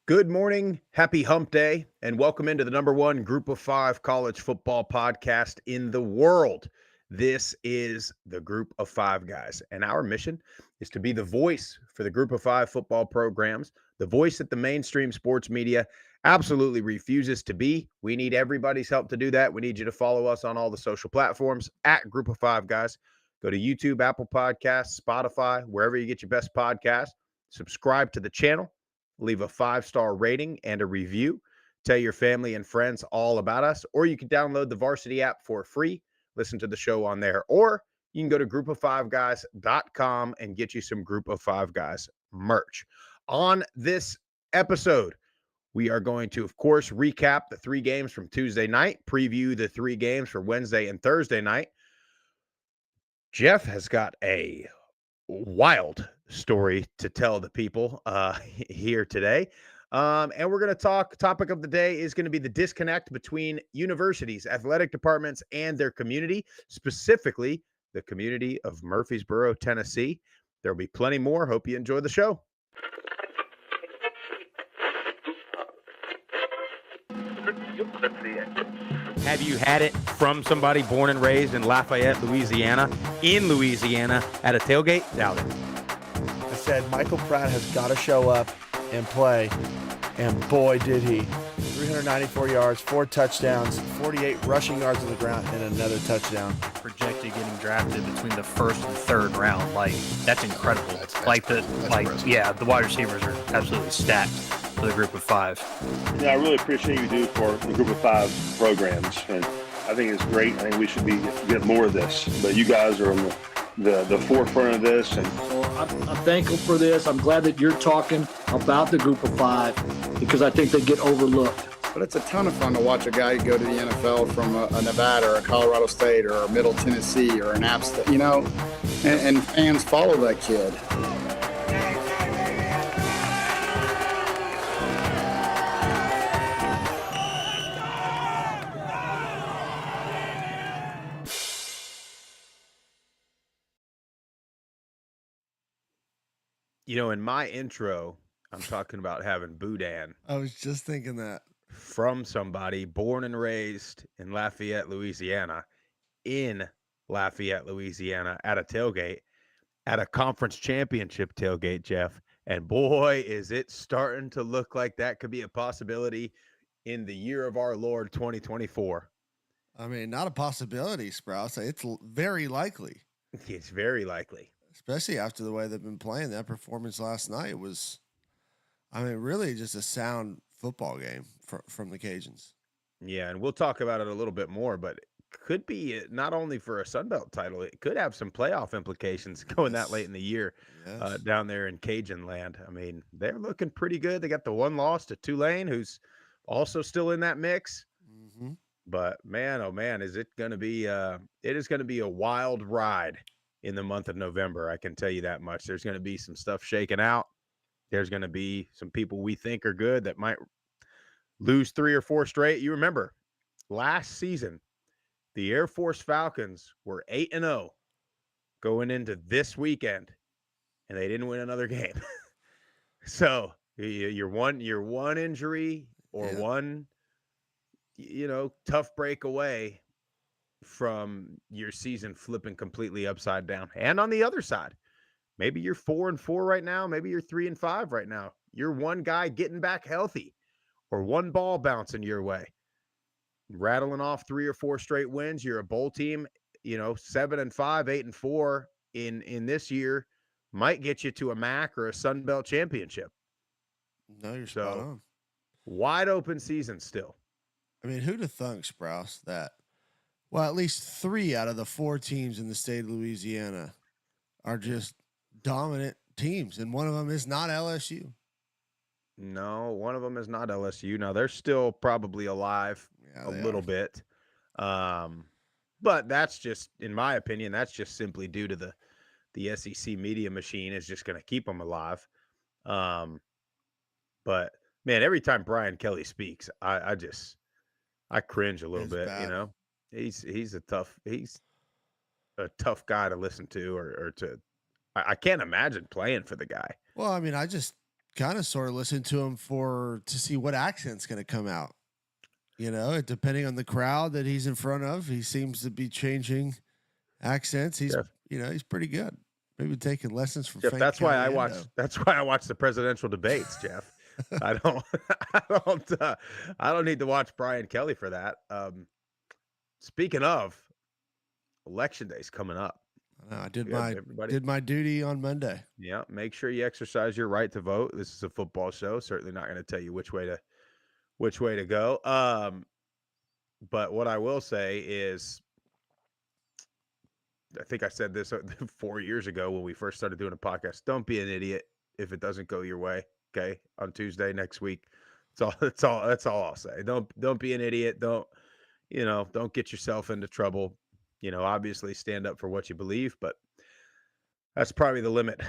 Good morning. Happy hump day, and welcome into the number one group of five college football podcast in the world. This is the Group of Five Guys, and our mission is to be the voice for the Group of Five football programs, the voice that the mainstream sports media absolutely refuses to be. We need everybody's help to do that. We need you to follow us on all the social platforms at Group of Five Guys. Go to YouTube, Apple Podcasts, Spotify, wherever you get your best podcasts. Subscribe to the channel. Leave a 5-star rating and a review. Tell your family and friends all about us, or you can download the Varsity app for free. Listen to the show on there, or you can go to groupof5guys.com and get you some Group of Five Guys merch. On this episode, we are going to, of course, recap the 3 games from Tuesday night, preview the 3 games for Wednesday and Thursday night. Jeff has got a wild story to tell the people here today. And we're going to topic of the day is going to be the disconnect between universities, athletic departments, and their community, specifically the community of Murfreesboro, Tennessee. There'll be plenty more. Hope you enjoy the show. Have you had it from somebody born and raised in Lafayette, Louisiana, at a tailgate? Doubt it. I said Michael Pratt has got to show up and play, and boy did he. 394 yards, 4 touchdowns, 48 rushing yards on the ground, and another touchdown. Projected getting drafted between the first and third round, that's incredible. The wide receivers are absolutely stacked for the Group of Five. Yeah, I really appreciate you do for the Group of Five programs, and I think it's great. I think we should get more of this, but you guys are on the forefront of this. And so I'm thankful for this. I'm glad that you're talking about the Group of Five because I think they get overlooked. But it's a ton of fun to watch a guy go to the NFL from a Nevada or a Colorado State or a Middle Tennessee or an App State, and fans follow that kid. In my intro, I'm talking about having boudin. I was just thinking that. From somebody born and raised in Lafayette, Louisiana, at a tailgate, at a conference championship tailgate, Jeff. And boy, is it starting to look like that could be a possibility in the year of our Lord 2024. I mean, not a possibility, Sprouse. It's very likely. It's very likely. Especially after the way they've been playing. That performance last night was, really just a sound football game from the Cajuns. Yeah, and we'll talk about it a little bit more, but it could be not only for a Sun Belt title, it could have some playoff implications going that late in the year down there in Cajun land. I mean, they're looking pretty good. They got the one loss to Tulane, who's also still in that mix. Mm-hmm. But man, oh man, is it going to be it is going to be a wild ride in the month of November. I can tell you that much. There's going to be some stuff shaking out. There's going to be some people we think are good that might lose 3 or 4 straight. You remember last season, the Air Force Falcons were 8-0 going into this weekend, and they didn't win another game. So you're one injury or one, tough break away from your season flipping completely upside down. And on the other side, maybe you're 4-4 right now. Maybe you're 3-5 right now. You're one guy getting back healthy or one ball bouncing your way, rattling off 3 or 4 straight wins. You're a bowl team, 7-5, 8-4 in this year might get you to a MAC or a Sun Belt championship. No, you're spot on. Wide open season still. I mean, who'd have thunk, Sprouse, that, at least 3 out of the 4 teams in the state of Louisiana are just dominant teams, and one of them is not LSU. No, one of them is not LSU. Now, they're still probably alive a little bit. But that's just, in my opinion, that's just simply due to the SEC media machine is just going to keep them alive. But, man, every time Brian Kelly speaks, I cringe a little bit, bad. He's a tough guy to listen to or to. I can't imagine playing for the guy. Well, I mean, I just kind of sort of listen to him to see what accent's going to come out. Depending on the crowd that he's in front of, he seems to be changing accents. He's Jeff, he's pretty good. Maybe taking lessons from Jeff, Frank that's why I watch. Caliendo. That's why I watch the presidential debates, Jeff. I don't. I don't need to watch Brian Kelly for that. Speaking of, election day's coming up. I did my duty on Monday. Yeah, make sure you exercise your right to vote. This is a football show. Certainly not going to tell you which way to go. But what I will say is, I think I said this 4 years ago when we first started doing a podcast. Don't be an idiot if it doesn't go your way. Okay, on Tuesday next week. That's all I'll say. Don't be an idiot. Don't get yourself into trouble. Obviously stand up for what you believe, but that's probably the limit.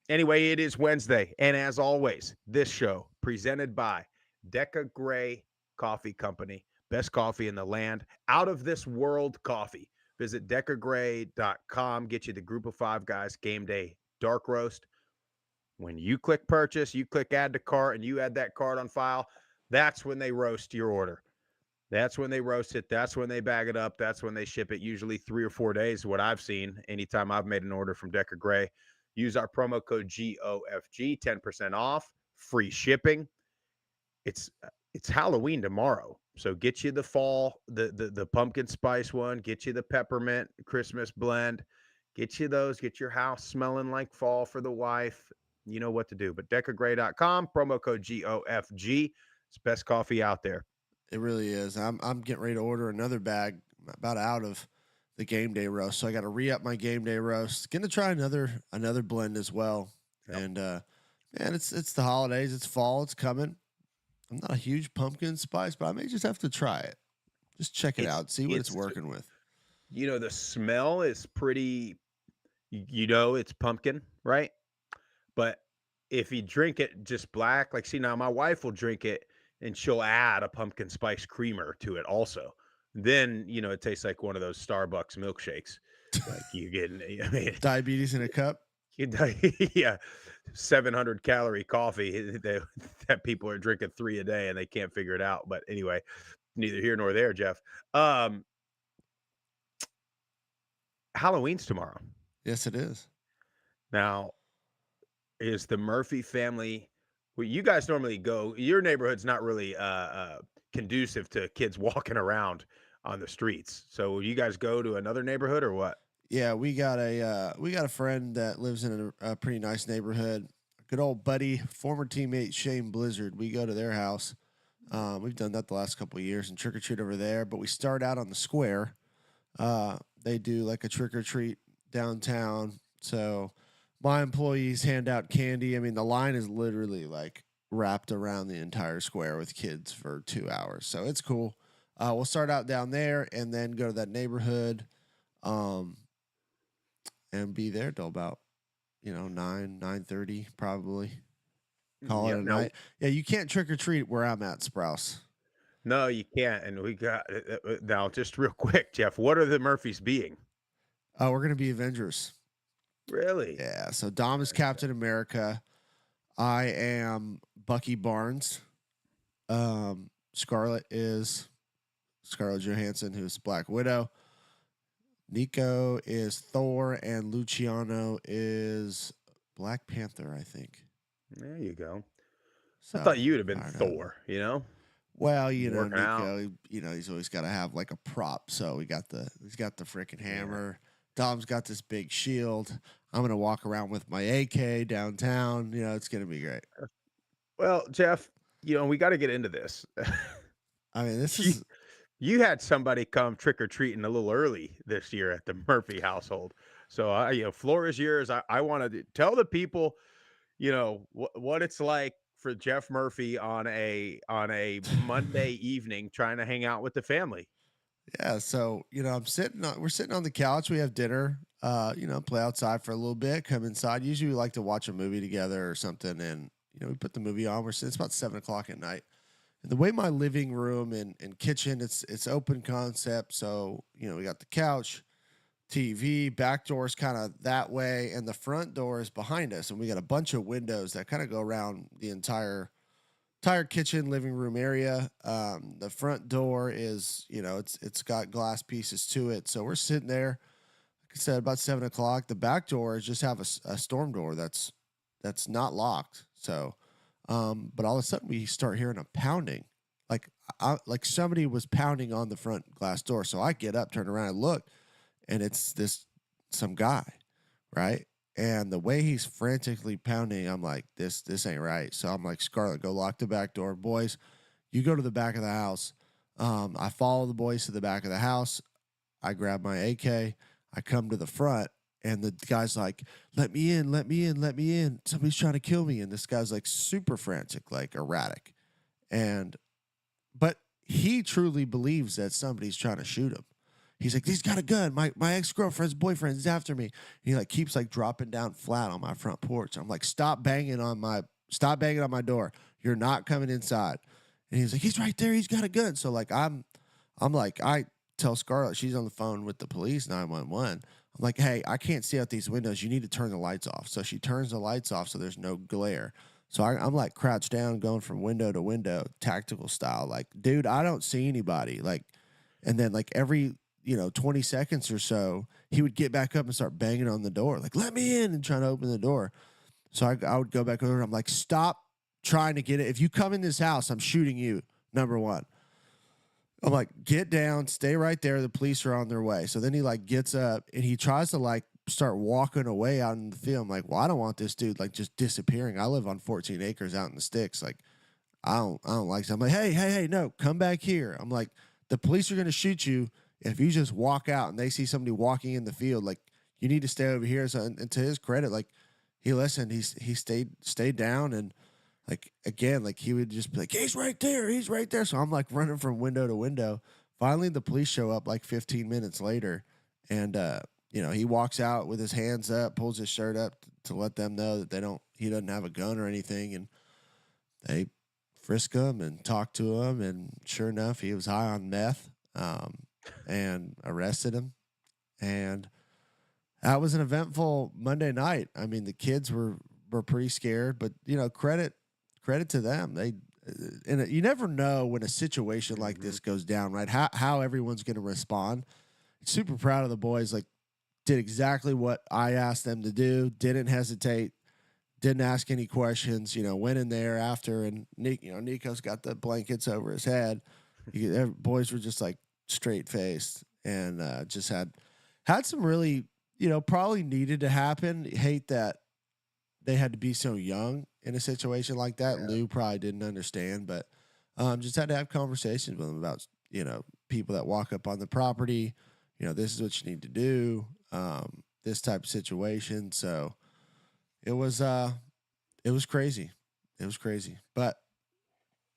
Anyway, it is Wednesday, and as always, this show presented by Deca Gray Coffee Company, best coffee in the land, out of this world coffee. Visit decagray.com. Get you the Group of Five Guys Game Day Dark Roast. When you click purchase, you click add to cart, and you add that card on file, that's when they roast your order. That's when they roast it. That's when they bag it up. That's when they ship it, usually 3 or 4 days, what I've seen. Anytime I've made an order from Deca Gray, use our promo code GOFG, 10% off, free shipping. It's Halloween tomorrow. So get you the fall, the pumpkin spice one, get you the peppermint Christmas blend, get you those, get your house smelling like fall for the wife. You know what to do. But decagray.com, promo code GOFG. It's best coffee out there. It really is. I'm getting ready to order another bag, about out of the game day roast. So I got to re-up my game day roast. Going to try another blend as well. Yep. And man, it's the holidays. It's fall. It's coming. I'm not a huge pumpkin spice, but I may just have to try it. Just check it out. See what it's working with. The smell is pretty. It's pumpkin, right? But if you drink it just black, like, see, now my wife will drink it and she'll add a pumpkin spice creamer to it also. Then, it tastes like one of those Starbucks milkshakes. Like you're getting, diabetes in a cup. Yeah. 700 calorie coffee that people are drinking 3 a day and they can't figure it out. But anyway, neither here nor there, Jeff. Halloween's tomorrow. Yes, it is. Now, is the Murphy family, well, you guys normally go, your neighborhood's not really conducive to kids walking around on the streets. So will you guys go to another neighborhood or what? Yeah, we got a friend that lives in a pretty nice neighborhood. Good old buddy, former teammate Shane Blizzard. We go to their house. We've done that the last couple of years and trick or treat over there. But we start out on the square. They do like a trick or treat downtown. So my employees hand out candy. I mean, the line is literally like wrapped around the entire square with kids for 2 hours. So it's cool. We'll start out down there and then go to that neighborhood and be there till about, 9:30 probably. Call it a night. Yeah, you can't trick or treat where I'm at, Sprouse. No, you can't. And we got now just real quick, Jeff, what are the Murphys being? We're going to be Avengers. Really? Yeah. So Dom is Captain America. I am Bucky Barnes. Scarlett is Scarlett Johansson, who's Black Widow. Nico is Thor, and Luciano is Black Panther, I think. There you go. So, I thought you would have been Thor, Well, Nico, out. He's always got to have like a prop. So he's got the freaking hammer. Dom's got this big shield. I'm going to walk around with my AK downtown. It's going to be great. Well, Jeff, we got to get into this. I mean, this is... You had somebody come trick-or-treating a little early this year at the Murphy household. So, floor is yours. I want to tell the people, what it's like for Jeff Murphy on a Monday evening trying to hang out with the family. Yeah. So, we're sitting on the couch. We have dinner, play outside for a little bit, come inside. Usually we like to watch a movie together or something. And, we put the movie on. It's about 7:00 at night. And the way my living room and kitchen, it's open concept. So, we got the couch, TV. Back door is kind of that way, and the front door is behind us. And we got a bunch of windows that kind of go around the entire kitchen, living room area. The front door is, it's got glass pieces to it. So we're sitting there, like I said, about 7 o'clock. The back door is just have a storm door that's not locked. So, but all of a sudden we start hearing a pounding, like somebody was pounding on the front glass door. So I get up, turn around, and look, and it's some guy, right? And the way he's frantically pounding, I'm like, this ain't right. So I'm like, Scarlett, go lock the back door. Boys, you go to the back of the house. I follow the boys to the back of the house. I grab my AK. I come to the front, and the guy's like, let me in, let me in, let me in. Somebody's trying to kill me. And this guy's like super frantic, like erratic. But he truly believes that somebody's trying to shoot him. He's like, he's got a gun. My ex-girlfriend's boyfriend is after me. And he like keeps like dropping down flat on my front porch. I'm like, stop banging on my door. You're not coming inside. And he's like, he's right there. He's got a gun. So like, I'm like, I tell Scarlett, she's on the phone with the police, 911. I'm like, hey, I can't see out these windows. You need to turn the lights off. So she turns the lights off so there's no glare. So I'm like crouched down, going from window to window, tactical style. Like, dude, I don't see anybody. Like, and then like every 20 seconds or so, he would get back up and start banging on the door, like, let me in, and trying to open the door. So I would go back over and I'm like, stop trying to get it. If you come in this house, I'm shooting you, number one. I'm like, get down, stay right there. The police are on their way. So then he like gets up and he tries to like start walking away out in the field. I'm like, well, I don't want this dude like just disappearing. I live on 14 acres out in the sticks. Like, I don't like that. I'm like, hey, no, come back here. I'm like, the police are going to shoot you if you just walk out and they see somebody walking in the field. Like, you need to stay over here. So, and to his credit, like, he listened. He stayed down, and like again, like he would just be like, he's right there. So I'm like running from window to window. Finally, the police show up like 15 minutes later, and he walks out with his hands up, pulls his shirt up to let them know that he doesn't have a gun or anything, and they frisk him and talk to him, and sure enough, he was high on meth. And arrested him. And that was an eventful Monday night. I mean, the kids were pretty scared, but credit to them. You never know when a situation like this goes down, right? How everyone's going to respond. Super proud of the boys. Like, did exactly what I asked them to do. Didn't hesitate. Didn't ask any questions. Went in there after, and Nico's got the blankets over his head. Boys were just like straight faced, and just had some really, probably needed to happen. Hate that they had to be so young in a situation like that. Yeah. Lou probably didn't understand, but just had to have conversations with them about, people that walk up on the property. This is what you need to do. This type of situation. So it was crazy. It was crazy, but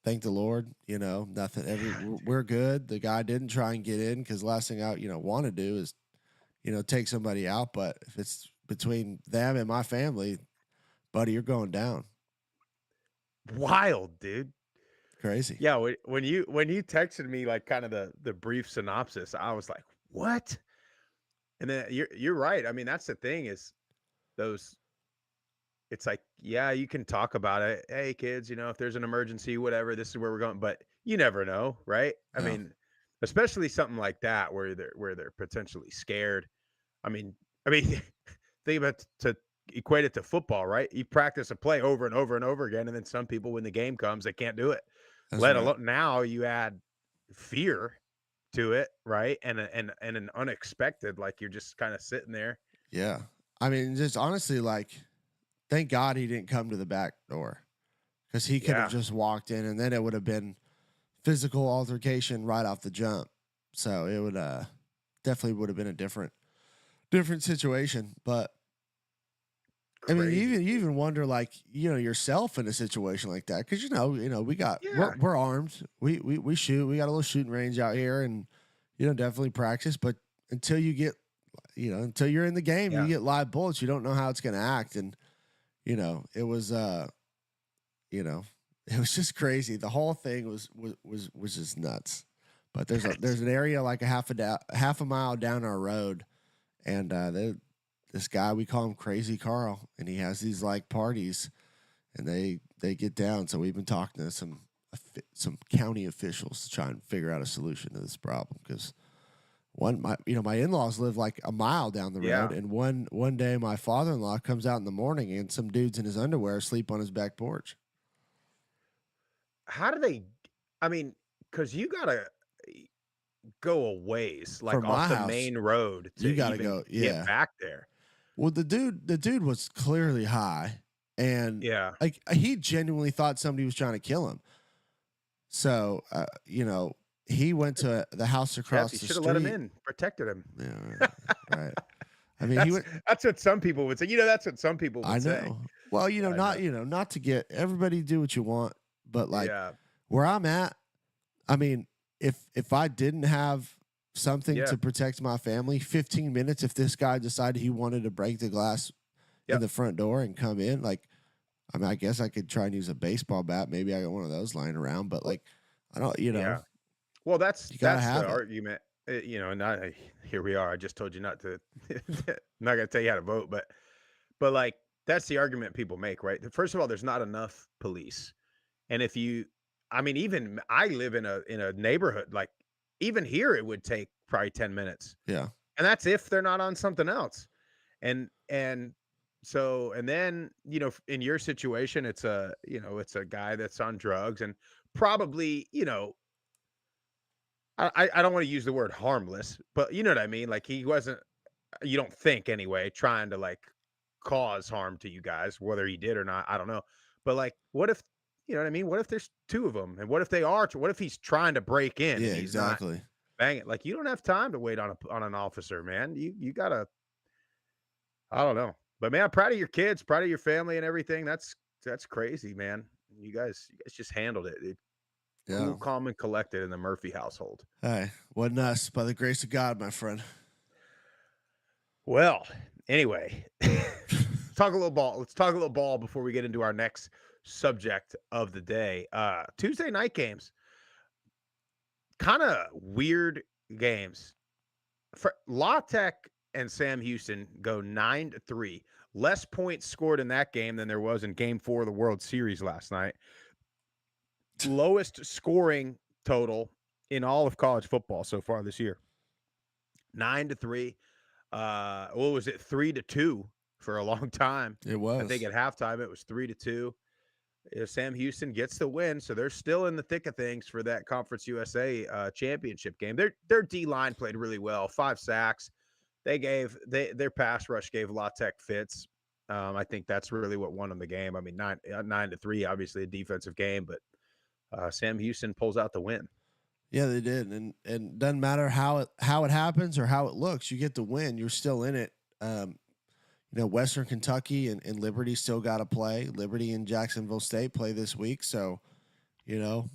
thank the Lord, nothing. We're good. The guy didn't try and get in, because the last thing I want to do is, take somebody out. But if it's between them and my family, buddy, you're going down. Wild, dude. Crazy. Yeah, when you texted me like kind of the brief synopsis, I was like, what? And then you're right. I mean, that's the thing is those. It's like, yeah, you can talk about it. Hey, kids, if there's an emergency, whatever, this is where we're going. But you never know, right? Yeah. I mean, especially something like that where they're potentially scared. I mean, think about to equate it to football, right? You practice a play over and over and over again, and then some people, when the game comes, they can't do it. That's Let alone now you add fear to it, right? And an unexpected, like you're just kind of sitting there. Yeah, I mean, just honestly, like. Thank God he didn't come to the back door, because he could have just walked in, and then it would have been physical altercation right off the jump. So it would definitely would have been a different situation. But crazy. I mean, you even wonder, like, yourself in a situation like that, because we got we're armed, we shoot, we got a little shooting range out here, and definitely practice. But until you get until you're in the game, you get live bullets, you don't know how it's going to act. And it was just crazy. The whole thing was just nuts. But there's an area like a half a mile down our road, And this guy, we call him Crazy Carl, and he has these like parties, and they get down. So we've been talking to some county officials to try and figure out a solution to this problem, because my in-laws live like a mile down the road, and one day my father-in-law comes out in the morning and some dudes in his underwear sleep on his back porch. How do they? I mean, because you gotta go a ways, like From off my the house, main road to you gotta even go, get yeah. back there. Well, the dude was clearly high, and Yeah. like he genuinely thought somebody was trying to kill him. So, he went to the house across Jeff, you the should have street. let him in, protected him. Yeah, right. I mean, he went. That's what some people would say. That's what some people would I say. know. Well, I know. not to get everybody do what you want, but like Yeah. where I'm at, I mean, if I didn't have something Yeah. to protect my family, 15 minutes, if this guy decided he wanted to break the glass Yep. in the front door and come in, like, I mean, I guess I could try and use a baseball bat. Maybe I got one of those lying around, but like, I don't, Yeah. Well, that's gotta the have it. argument. And here we are. I just told you not to. I'm not gonna tell you how to vote, but like that's the argument people make, right? First of all, there's not enough police, and even I live in a neighborhood, like even here it would take probably 10 minutes, Yeah. and that's if they're not on something else, and so and then in your situation, it's a guy that's on drugs and probably I don't want to use the word harmless, but you know what I mean? Like he wasn't, you don't think anyway, trying to like cause harm to you guys, whether he did or not, I don't know. But like, what if, you know what I mean? What if there's two of them? And what if he's trying to break in Yeah, and he's not exactly. banging? Like, you don't have time to wait on an officer, man. You gotta, I don't know. But man, I'm proud of your kids, proud of your family and everything. That's crazy, man. You guys just handled it. Yeah. Cool, calm, and collected in the Murphy household. Hey, wasn't us, by the grace of God, my friend. Well, anyway, let's talk a little ball. Let's talk a little ball before we get into our next subject of the day. Tuesday night games, kind of weird games. For La Tech and Sam Houston go 9-3. Less points scored in that game than there was in Game 4 of the World Series last night. Lowest scoring total in all of college football so far this year. 9-3. What was it? 3-2 for a long time. It was. I think at halftime it was 3-2. Sam Houston gets the win, so they're still in the thick of things for that Conference USA championship game. Their D line played really well. 5 sacks. Their pass rush gave La Tech fits. I think that's really what won them the game. I mean, 9-3, obviously a defensive game, but Sam Houston pulls out the win. Yeah, they did, and doesn't matter how it happens or how it looks. You get the win. You're still in it. Western Kentucky and Liberty still got to play. Liberty and Jacksonville State play this week, so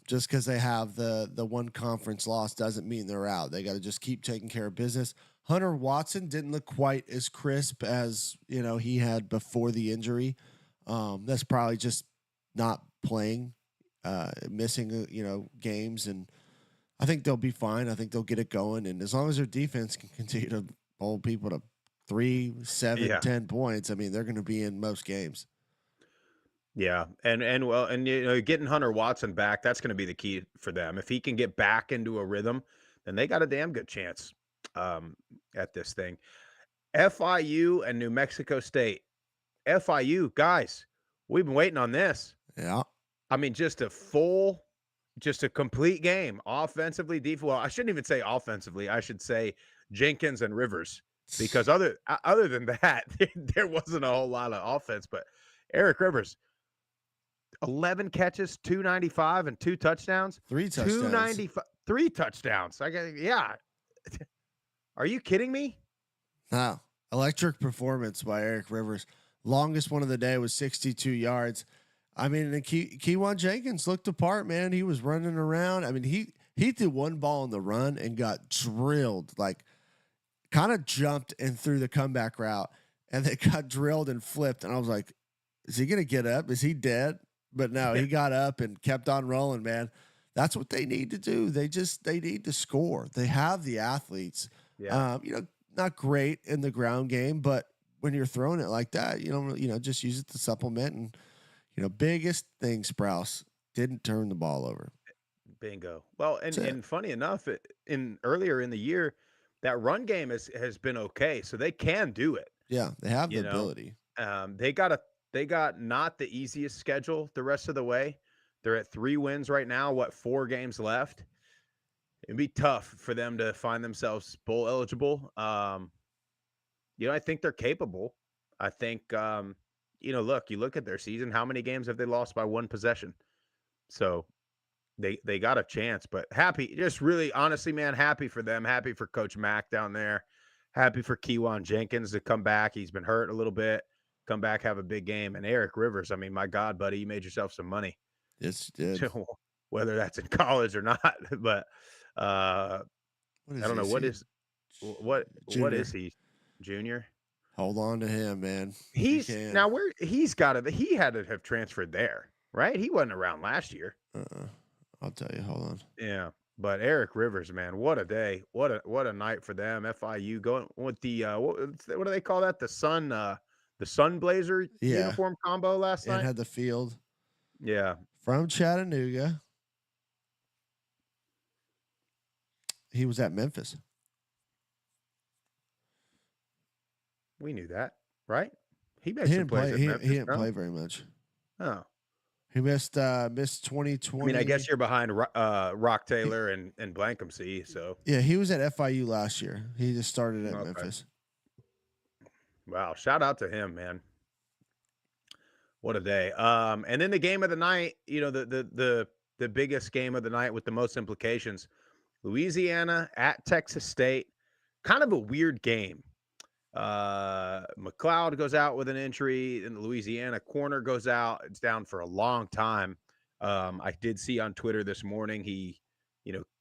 just because they have the one conference loss doesn't mean they're out. They got to just keep taking care of business. Hunter Watson didn't look quite as crisp as he had before the injury. That's probably just not playing, missing games, and I think they'll be fine. I think they'll get it going, and as long as their defense can continue to hold people to 3, 7, 10 points, I mean, they're going to be in most games. Yeah, and getting Hunter Watson back, that's going to be the key for them. If he can get back into a rhythm, then they got a damn good chance at this thing. FIU and New Mexico State. FIU, guys, we've been waiting on this. Yeah. I mean, just a complete game, offensively, defensively. Well, I shouldn't even say offensively. I should say Jenkins and Rivers, because other than that, there wasn't a whole lot of offense. But Eric Rivers, 11 catches, 295, and 2 touchdowns. 3 touchdowns. 295, 3 touchdowns. Are you kidding me? No. Electric performance by Eric Rivers. Longest one of the day was 62 yards. I mean, and Keywan Jenkins looked apart, man. He was running around. I mean, he threw one ball on the run and got drilled, like kind of jumped and threw the comeback route, and they got drilled and flipped. And I was like, is he going to get up? Is he dead? But no, he got up and kept on rolling, man. That's what they need to do. They need to score. They have the athletes. Yeah. not great in the ground game, but when you're throwing it like that, just use it to supplement. And biggest thing, Sprouse didn't turn the ball over. Bingo. Well, That's it. and funny enough, in earlier in the year, that run game has been okay, so they can do it. Yeah, they have the You know, ability. they got not the easiest schedule the rest of the way. They're at 3 wins right now. 4 games left? It'd be tough for them to find themselves bowl eligible. I think they're capable. I think, look, you look at their season. How many games have they lost by 1 possession? So they got a chance, but happy, just really honestly, man, happy for them. Happy for Coach Mack down there. Happy for Kewan Jenkins to come back. He's been hurt a little bit. Come back, have a big game. And Eric Rivers, I mean, my God, buddy, you made yourself some money. Yes, you did. Whether that's in college or not, but I don't know what is he, junior? Hold on to him, man. He had to have transferred there, right? He wasn't around last year. I'll tell you. Hold on. Yeah, but Eric Rivers, man, what a day! What a night for them. FIU going with the what do they call that? The Sun Blazer uniform combo last night. And had the field. Yeah, from Chattanooga. He was at Memphis. We knew that, right? He didn't play. He didn't play very much. Oh, he missed 2020. I mean, I guess you're behind Rock Taylor and Blankhamsey. So yeah, he was at FIU last year. He just started at Memphis. Wow, shout out to him, man. What a day. And then the game of the night, the biggest game of the night with the most implications. Louisiana at Texas State. Kind of a weird game. McLeod goes out with an injury, and the Louisiana corner goes out. It's down for a long time. I did see on Twitter this morning he,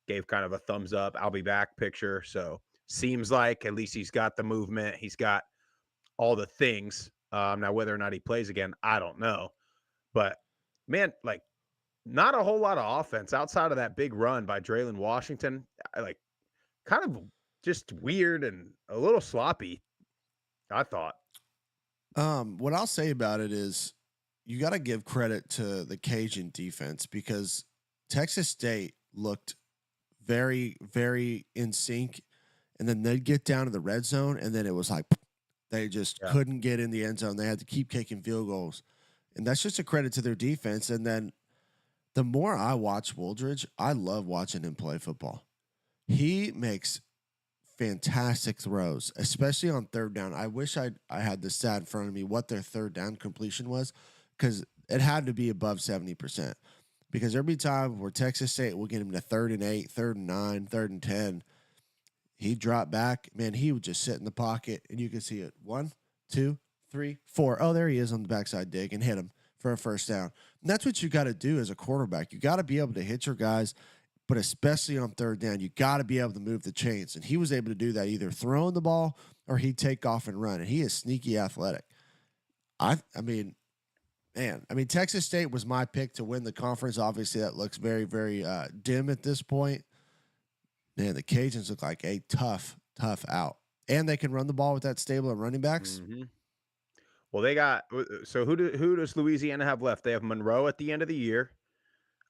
gave kind of a thumbs up, I'll be back picture. So seems like at least he's got the movement. He's got all the things. Now, whether or not he plays again, I don't know. But, man, not a whole lot of offense outside of that big run by Draylon Washington. Kind of just weird and a little sloppy, I thought. What I'll say about it is you got to give credit to the Cajun defense because Texas State looked very, very in sync. And then they'd get down to the red zone, and then it was like they just couldn't get in the end zone. They had to keep kicking field goals. And that's just a credit to their defense. And then the more I watch Wooldridge, I love watching him play football. He makes fantastic throws, especially on third down. I wish I had the stat in front of me what their third down completion was, because it had to be above 70%. Because every time where Texas State will get him to 3rd and 8, 3rd and 9, 3rd and 10, he dropped back. Man, he would just sit in the pocket, and you could see it. 1, 2, 3, 4. Oh, there he is on the backside dig and hit him for a first down. And that's what you got to do as a quarterback. You got to be able to hit your guys, but especially on third down, you got to be able to move the chains. And he was able to do that either throwing the ball or he'd take off and run. And he is sneaky athletic. I mean, Texas State was my pick to win the conference. Obviously, that looks very, very dim at this point. Man, the Cajuns look like a tough out. And they can run the ball with that stable of running backs. Mm-hmm. Well, they got – so who does Louisiana have left? They have Monroe at the end of the year.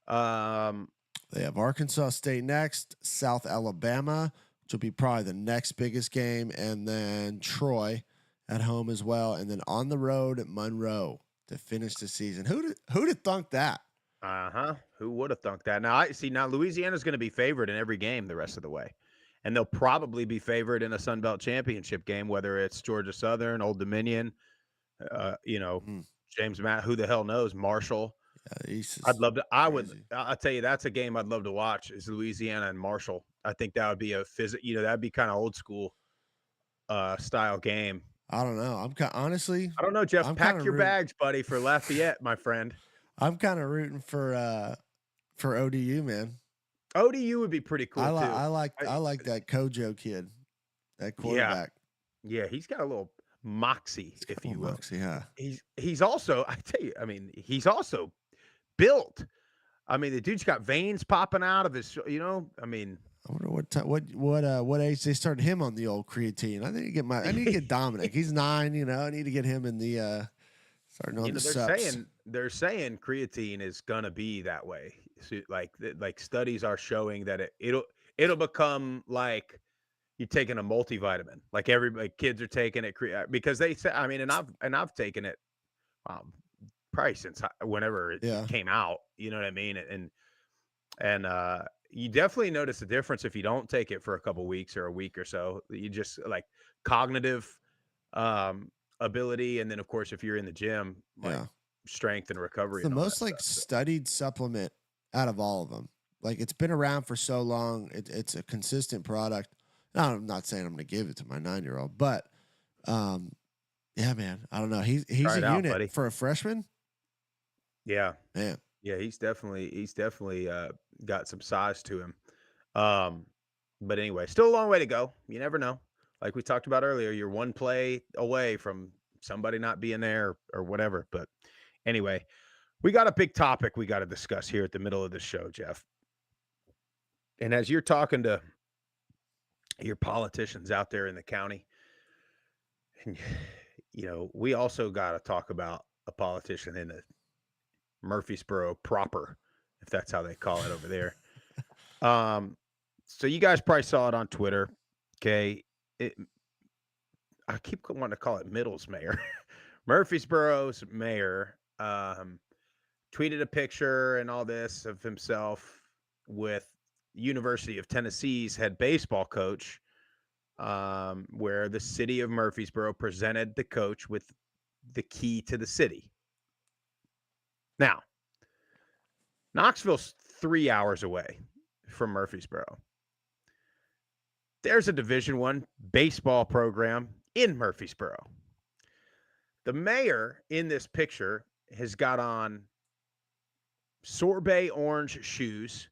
They have Arkansas State next, South Alabama, which will be probably the next biggest game, and then Troy at home as well, and then on the road at Monroe to finish the season. Who'd have thunk that? Who would have thunk that? Now Louisiana's going to be favored in every game the rest of the way. And they'll probably be favored in a Sun Belt championship game, whether it's Georgia Southern, Old Dominion, James Matt, who the hell knows, Marshall. Yeah, I'd love to. I'll tell you, that's a game I'd love to watch is Louisiana and Marshall. I think that would be that'd be kind of old school style game. I don't know. Honestly, I don't know, Jeff. Pack your bags, buddy, for Lafayette, my friend. I'm kind of rooting for ODU, man. ODU would be pretty cool too. I like that Kojo kid, that quarterback. Yeah, he's got a little moxie, if you will. Moxie, yeah. He's also, I tell you, he's also built. The dude's got veins popping out of his, I wonder what age they started him on the old creatine. I need to get Dominic. He's 9. I need to get him in the starting on the subs. They're saying creatine is gonna be that way. So, like studies are showing that it'll become like you're taking a multivitamin. Like kids are taking it because they say. I mean, and I've taken it probably since whenever it came out. You know what I mean? And you definitely notice a difference if you don't take it for a couple weeks or a week or so. You just like cognitive ability, and then of course if you're in the gym, strength and recovery. It's the most studied supplement out of all of them. Like it's been around for so long. It's a consistent product. Now, I'm not saying I'm going to give it to my 9-year-old, but yeah, man, I don't know. He's a unit buddy. For a freshman. Yeah, man. Yeah, he's definitely got some size to him. But anyway, still a long way to go. You never know. Like we talked about earlier, you're one play away from somebody not being there or whatever. But anyway, we got a big topic we got to discuss here at the middle of the show, Jeff. And as you're talking to your politicians out there in the county, and we also got to talk about a politician in the Murfreesboro proper, if that's how they call it over there. So you guys probably saw it on Twitter. Okay. I keep wanting to call it Middle's mayor. Murfreesboro's mayor tweeted a picture and all this of himself with University of Tennessee's head baseball coach, where the city of Murfreesboro presented the coach with the key to the city. Now, Knoxville's 3 hours away from Murfreesboro. There's a Division I baseball program in Murfreesboro. The mayor in this picture has got on sorbet orange shoes.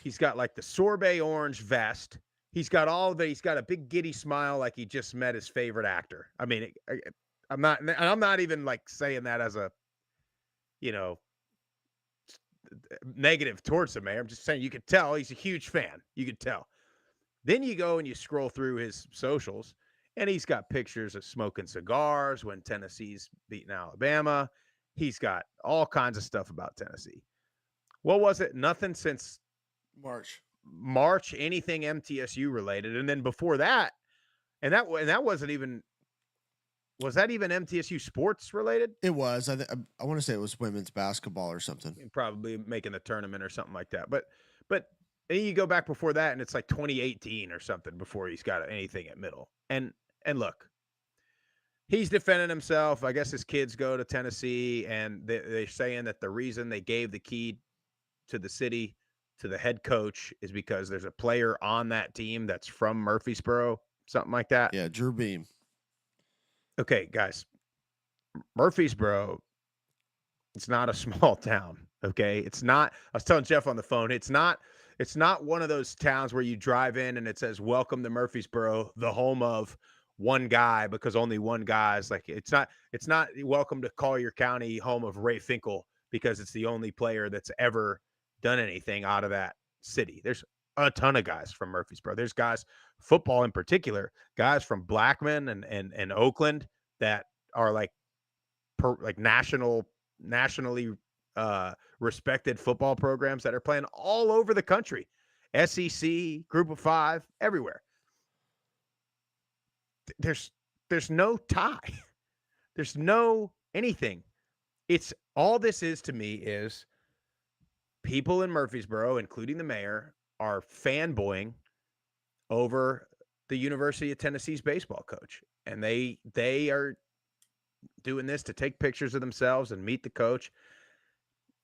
He's got like the sorbet orange vest. He's got all of it. He's got a big giddy smile like he just met his favorite actor. I mean, I'm not even like saying that as a, negative towards the mayor. I'm just saying you could tell he's a huge fan. You could tell. Then you go and you scroll through his socials, and he's got pictures of smoking cigars when Tennessee's beating Alabama. He's got all kinds of stuff about Tennessee. What was it? Nothing since March, anything MTSU related. And then before that, and that wasn't even, was that even MTSU sports related? It was. I want to say it was women's basketball or something. Probably making the tournament or something like that. But then you go back before that, and it's like 2018 or something before he's got anything at middle. And look, he's defending himself. I guess his kids go to Tennessee, and they're saying that the reason they gave the key to the city to the head coach is because there's a player on that team that's from Murfreesboro, something like that. Yeah, Drew Beam. Okay, guys, Murfreesboro, it's not a small town, okay? It's not, I was telling Jeff on the phone, it's not one of those towns where you drive in and it says, welcome to Murfreesboro, the home of one guy, because only one guy's like, it's not welcome to Collier County, home of Ray Finkel, because it's the only player that's ever done anything out of that city. There's a ton of guys from Murfreesboro. There's guys, football in particular, guys from Blackman and Oakland that are like nationally respected football programs that are playing all over the country. SEC, Group of Five, everywhere. There's no tie. There's no anything. It's all this is to me is people in Murfreesboro, including the mayor, are fanboying over the University of Tennessee's baseball coach. And they are doing this to take pictures of themselves and meet the coach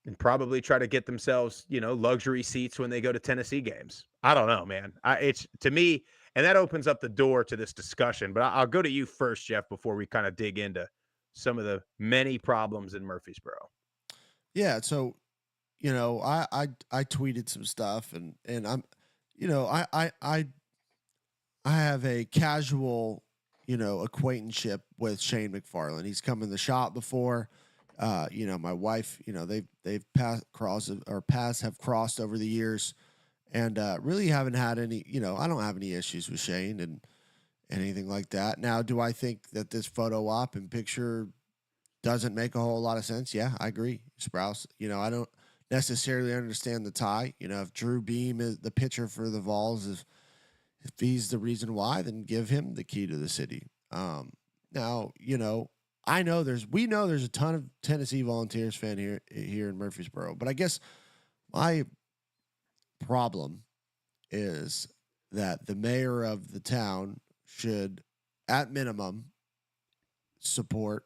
and probably try to get themselves, luxury seats when they go to Tennessee games. I don't know, man. It's to me, and that opens up the door to this discussion, but I'll go to you first, Jeff, before we kind of dig into some of the many problems in Murfreesboro. Yeah. So, I tweeted some stuff and I'm, I have a casual, acquaintanceship with Shane McFarland. He's come in the shop before. My wife, paths have crossed over the years, and really haven't had any. I don't have any issues with Shane and anything like that. Now, do I think that this photo op and picture doesn't make a whole lot of sense? Yeah, I agree, Sprouse. I don't necessarily understand the tie. If Drew Beam is the pitcher for the Vols, if he's the reason why, then give him the key to the city. Now, we know there's a ton of Tennessee Volunteers fan here in Murfreesboro, but I guess my problem is that the mayor of the town should, at minimum, support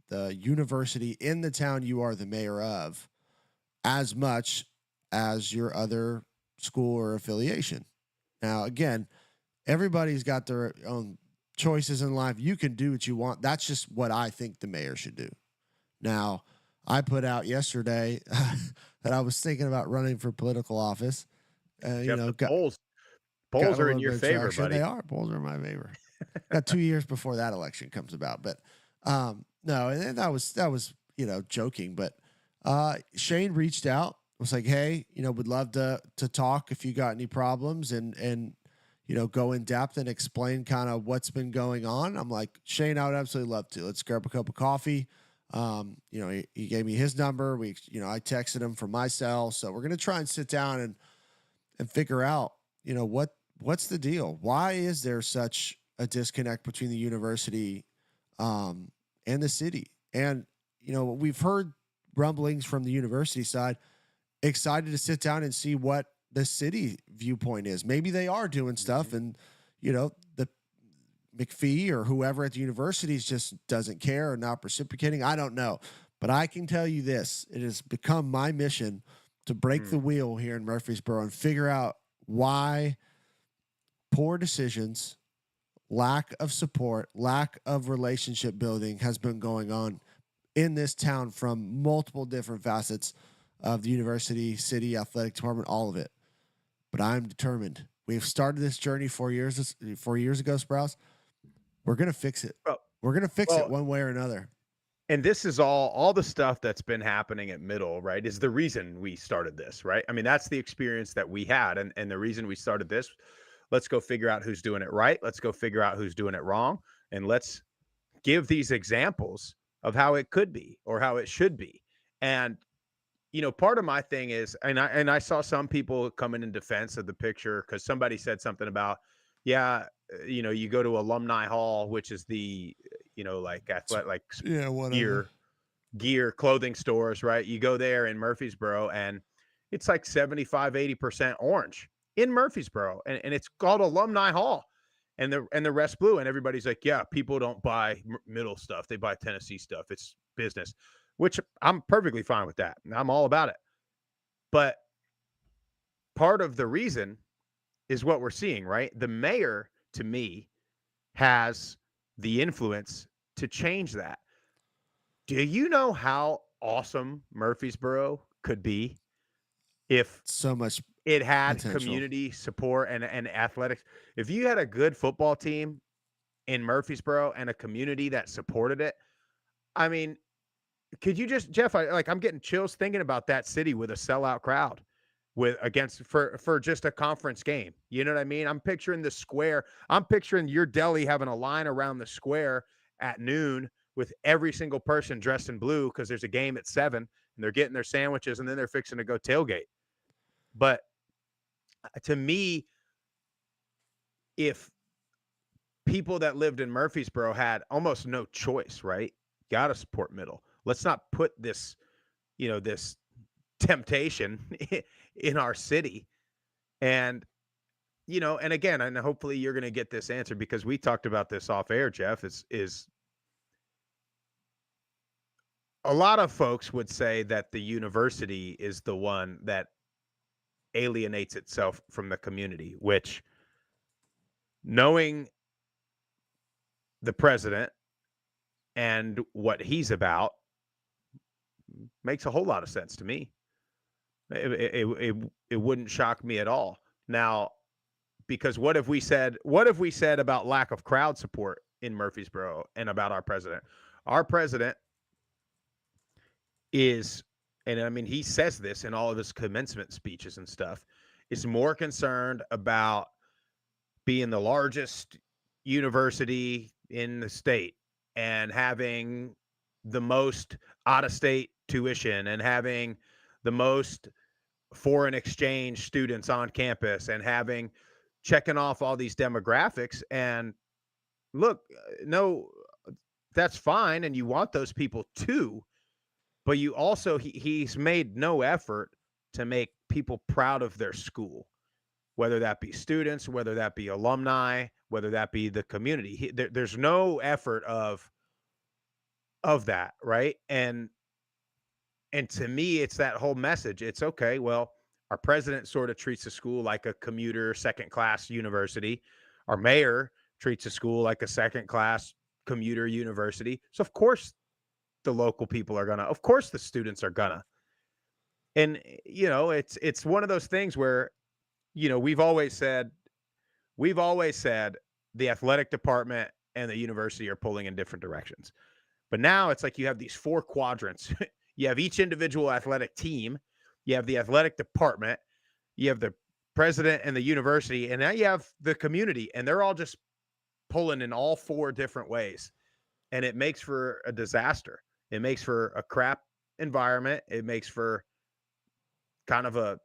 the university in the town you are the mayor of as much as your other school or affiliation. Now, again, everybody's got their own choices in life. You can do what you want. That's just what I think the mayor should do. Now, I put out yesterday that I was thinking about running for political office. Polls are in your favor, buddy. They are. Polls are in my favor. Got 2 years before that election comes about, but no, and that was joking. But Shane reached out, was like, hey, would love to talk if you got any problems and go in depth and explain kind of what's been going on. I'm like, Shane, I would absolutely love to. Let's grab a cup of coffee. He gave me his number. I texted him from my cell, so we're gonna try and sit down and figure out, what's the deal? Why is there such a disconnect between the university and the city? And, we've heard rumblings from the university side, excited to sit down and see what the city viewpoint is. Maybe they are doing stuff and, the McPhee or whoever at the universities just doesn't care or not reciprocating. I don't know. But I can tell you this, it has become my mission to break the wheel here in Murfreesboro and figure out why poor decisions, lack of support, lack of relationship building has been going on in this town from multiple different facets of the university, city, athletic department, all of it. But I'm determined. We've started this journey 4 years ago, Sprouse. We're going to fix it. We're going to fix it one way or another. And this is all the stuff that's been happening at Middle, right, is the reason we started this, right? I mean, that's the experience that we had. And the reason we started this, let's go figure out who's doing it right. Let's go figure out who's doing it wrong. And let's give these examples of how it could be or how it should be. And, part of my thing is, and I saw some people coming in defense of the picture because somebody said something about, you go to Alumni Hall, which is the, like athletic, gear, clothing stores, right? You go there in Murfreesboro and it's like 75-80% orange in Murfreesboro. And it's called Alumni Hall and the rest blue. And everybody's like, yeah, people don't buy Middle stuff. They buy Tennessee stuff. It's business, which I'm perfectly fine with that. I'm all about it. But part of the reason is what we're seeing, right? The mayor, to me, has the influence to change that. Do you know how awesome Murfreesboro could be if so much it had potential community support and athletics? If you had a good football team in Murfreesboro and a community that supported it, I mean, could you just, Jeff, I'm getting chills thinking about that city with a sellout crowd for just a conference game. You know what I mean? I'm picturing the square. I'm picturing your deli having a line around the square at noon with every single person dressed in blue because there's a game at 7 and they're getting their sandwiches and then they're fixing to go tailgate. But to me, if people that lived in Murfreesboro had almost no choice, right? Got to support Middle. Let's not put this, this temptation in our city. And, and again, and hopefully you're going to get this answer because we talked about this off air, Jeff, is a lot of folks would say that the university is the one that alienates itself from the community, which, knowing the president and what he's about, makes a whole lot of sense to me. It wouldn't shock me at all. Now, because what if we said about lack of crowd support in Murfreesboro and about our president? Our president is, and I mean, he says this in all of his commencement speeches and stuff, is more concerned about being the largest university in the state and having the most out of state tuition and having the most foreign exchange students on campus and having checking off all these demographics. And look, no, that's fine. And you want those people too, but you also, he's made no effort to make people proud of their school, whether that be students, whether that be alumni, whether that be the community. There's no effort of that, right? And to me, it's that whole message. It's okay. Well, our president sort of treats the school like a commuter second class university. Our mayor treats the school like a second class commuter university. So of course the local people are gonna, of course the students are gonna. And it's one of those things where, we've always said the athletic department and the university are pulling in different directions. But now it's like you have these four quadrants. You have each individual athletic team, you have the athletic department, you have the president and the university, and now you have the community, and they're all just pulling in all four different ways. And it makes for a disaster. It makes for a crap environment. It makes for kind of a,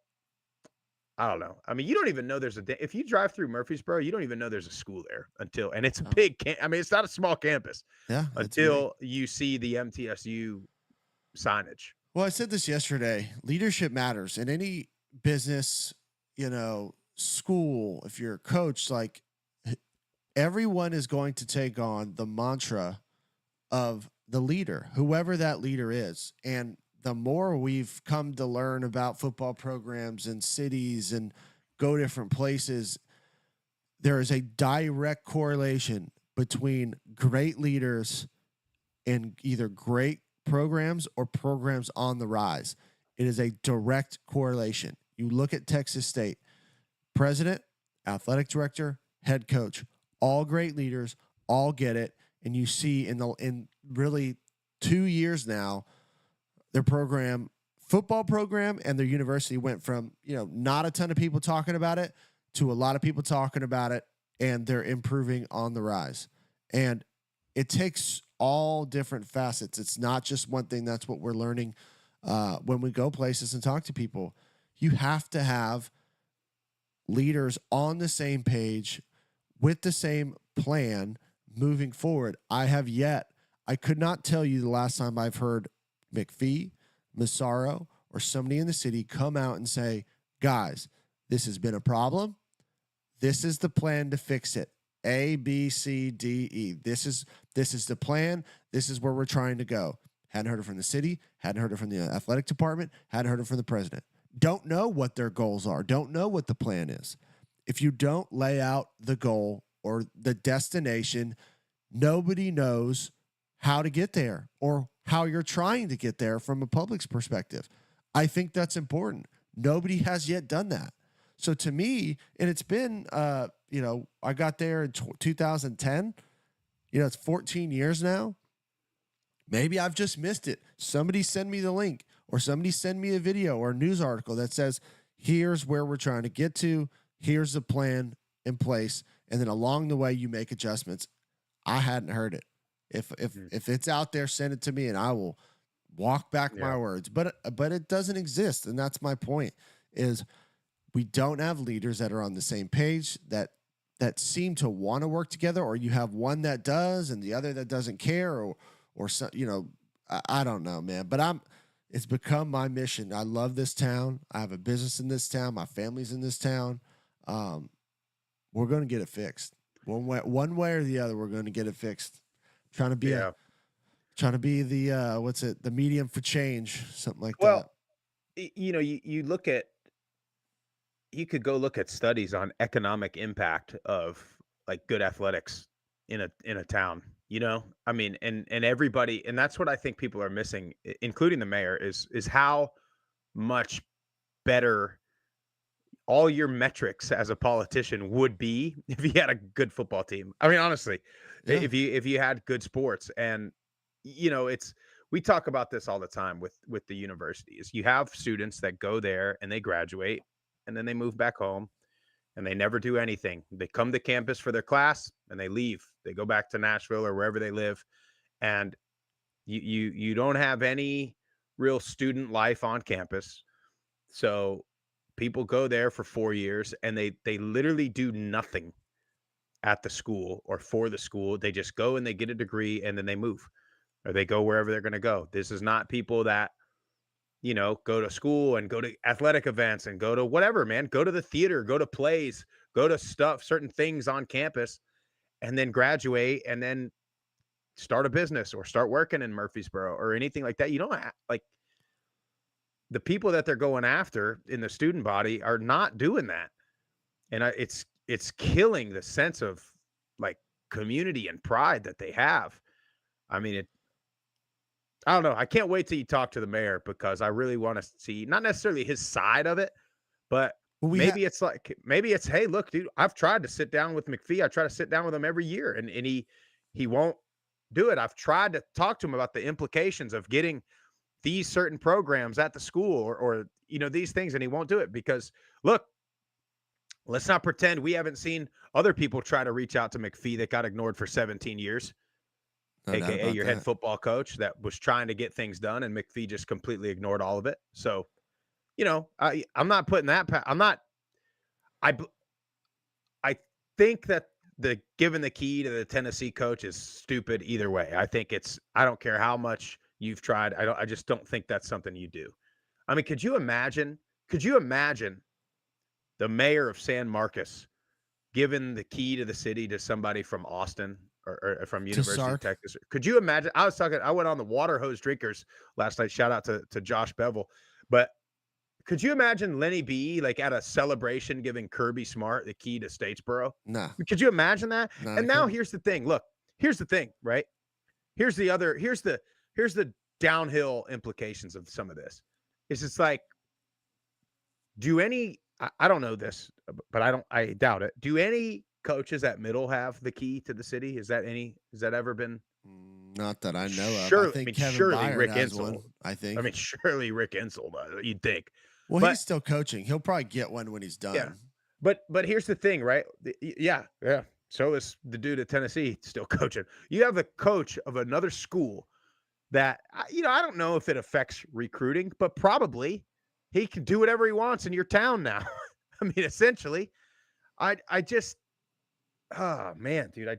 I don't know. I mean, you don't even know if you drive through Murfreesboro, you don't even know there's a school there and it's a big I mean, it's not a small campus. Yeah. Until you see the MTSU signage. Well, I said this yesterday. Leadership matters in any business, school. If you're a coach, like everyone is going to take on the mantra of the leader, whoever that leader is. And the more we've come to learn about football programs and cities and go different places, there is a direct correlation between great leaders and either great programs or programs on the rise. It is a direct correlation. You look at Texas State, president, athletic director, head coach, all great leaders, all get it. And you see in really 2 years now, their football program and their university went from, not a ton of people talking about it to a lot of people talking about it, and they're improving on the rise. And it takes all different facets. It's not just one thing. That's what we're learning when we go places and talk to people. You have to have leaders on the same page with the same plan moving forward. I could not tell you the last time I've heard McPhee, Massaro, or somebody in the city come out and say, guys, this has been a problem. This is the plan to fix it. A, B, C, D, E. This is the plan. This is where we're trying to go. Hadn't heard it from the city. Hadn't heard it from the athletic department. Hadn't heard it from the president. Don't know what their goals are. Don't know what the plan is. If you don't lay out the goal or the destination, nobody knows how to get there or how you're trying to get there from a public's perspective. I think that's important. Nobody has yet done that. So to me, and it's been, I got there in 2010. It's 14 years now. Maybe I've just missed it. Somebody send me the link or somebody send me a video or a news article that says, here's where we're trying to get to. Here's the plan in place. And then along the way, you make adjustments. I hadn't heard it. If it's out there, send it to me and I will walk back my words. But it doesn't exist. And that's my point is we don't have leaders that are on the same page that seem to want to work together, or you have one that does and the other that doesn't care or some, I don't know, man, but it's become my mission. I love this town. I have a business in this town. My family's in this town. We're going to get it fixed one way or the other. We're going to get it fixed. Trying to be the the medium for change, something like that. Well, you could go look at studies on economic impact of like good athletics in a town, I mean, and everybody, and that's what I think people are missing, including the mayor, is how much better all your metrics as a politician would be if you had a good football team. I mean, honestly, if you had good sports. And we talk about this all the time with the universities. You have students that go there and they graduate and then they move back home, and they never do anything. They come to campus for their class and they leave. They go back to Nashville or wherever they live, and you don't have any real student life on campus. So people go there for 4 years and they literally do nothing at the school or for the school. They just go and they get a degree and then they move, or they go wherever they're going to go. This is not people that, go to school and go to athletic events and go to whatever, man, go to the theater, go to plays, go to certain things on campus, and then graduate and then start a business or start working in Murfreesboro or anything like that. You don't like the people that they're going after in the student body are not doing that. And it's killing the sense of like community and pride that they have. I mean, I don't know. I can't wait till you talk to the mayor, because I really want to see not necessarily his side of it, but maybe it's, hey, look, dude, I've tried to sit down with McPhee. I try to sit down with him every year, and he won't do it. I've tried to talk to him about the implications of getting these certain programs at the school or these things, and he won't do it because, look, let's not pretend we haven't seen other people try to reach out to McPhee that got ignored for 17 years. AKA your head football coach that was trying to get things done, and McPhee just completely ignored all of it. So, I'm not putting that. I think that giving the key to the Tennessee coach is stupid either way. I think I don't care how much you've tried. I just don't think that's something you do. I mean, could you imagine the mayor of San Marcos giving the key to the city to somebody from Austin or from University of Texas? Could you imagine? I went on the Water Hose Drinkers last night. Shout out to Josh Bevel. But could you imagine Lenny B like at a celebration giving Kirby Smart the key to Statesboro? No. Could you imagine that? No, and now here's the thing. Look, here's the thing, right? Here's the downhill implications of some of this. It's like, I don't know this, but I doubt it. Do any coaches at Middle have the key to the city? Has that ever been? Not that I know of. Surely, I think surely Kevin Byard Rick has Insel. one, I think. I mean, surely Rick Insel does, you'd think. Well, but he's still coaching. He'll probably get one when he's done. Yeah. But here's the thing, right? Yeah. So is the dude at Tennessee still coaching. You have a coach of another school that, I don't know if it affects recruiting, but probably he can do whatever he wants in your town now. I mean, essentially, I just, oh man, dude, I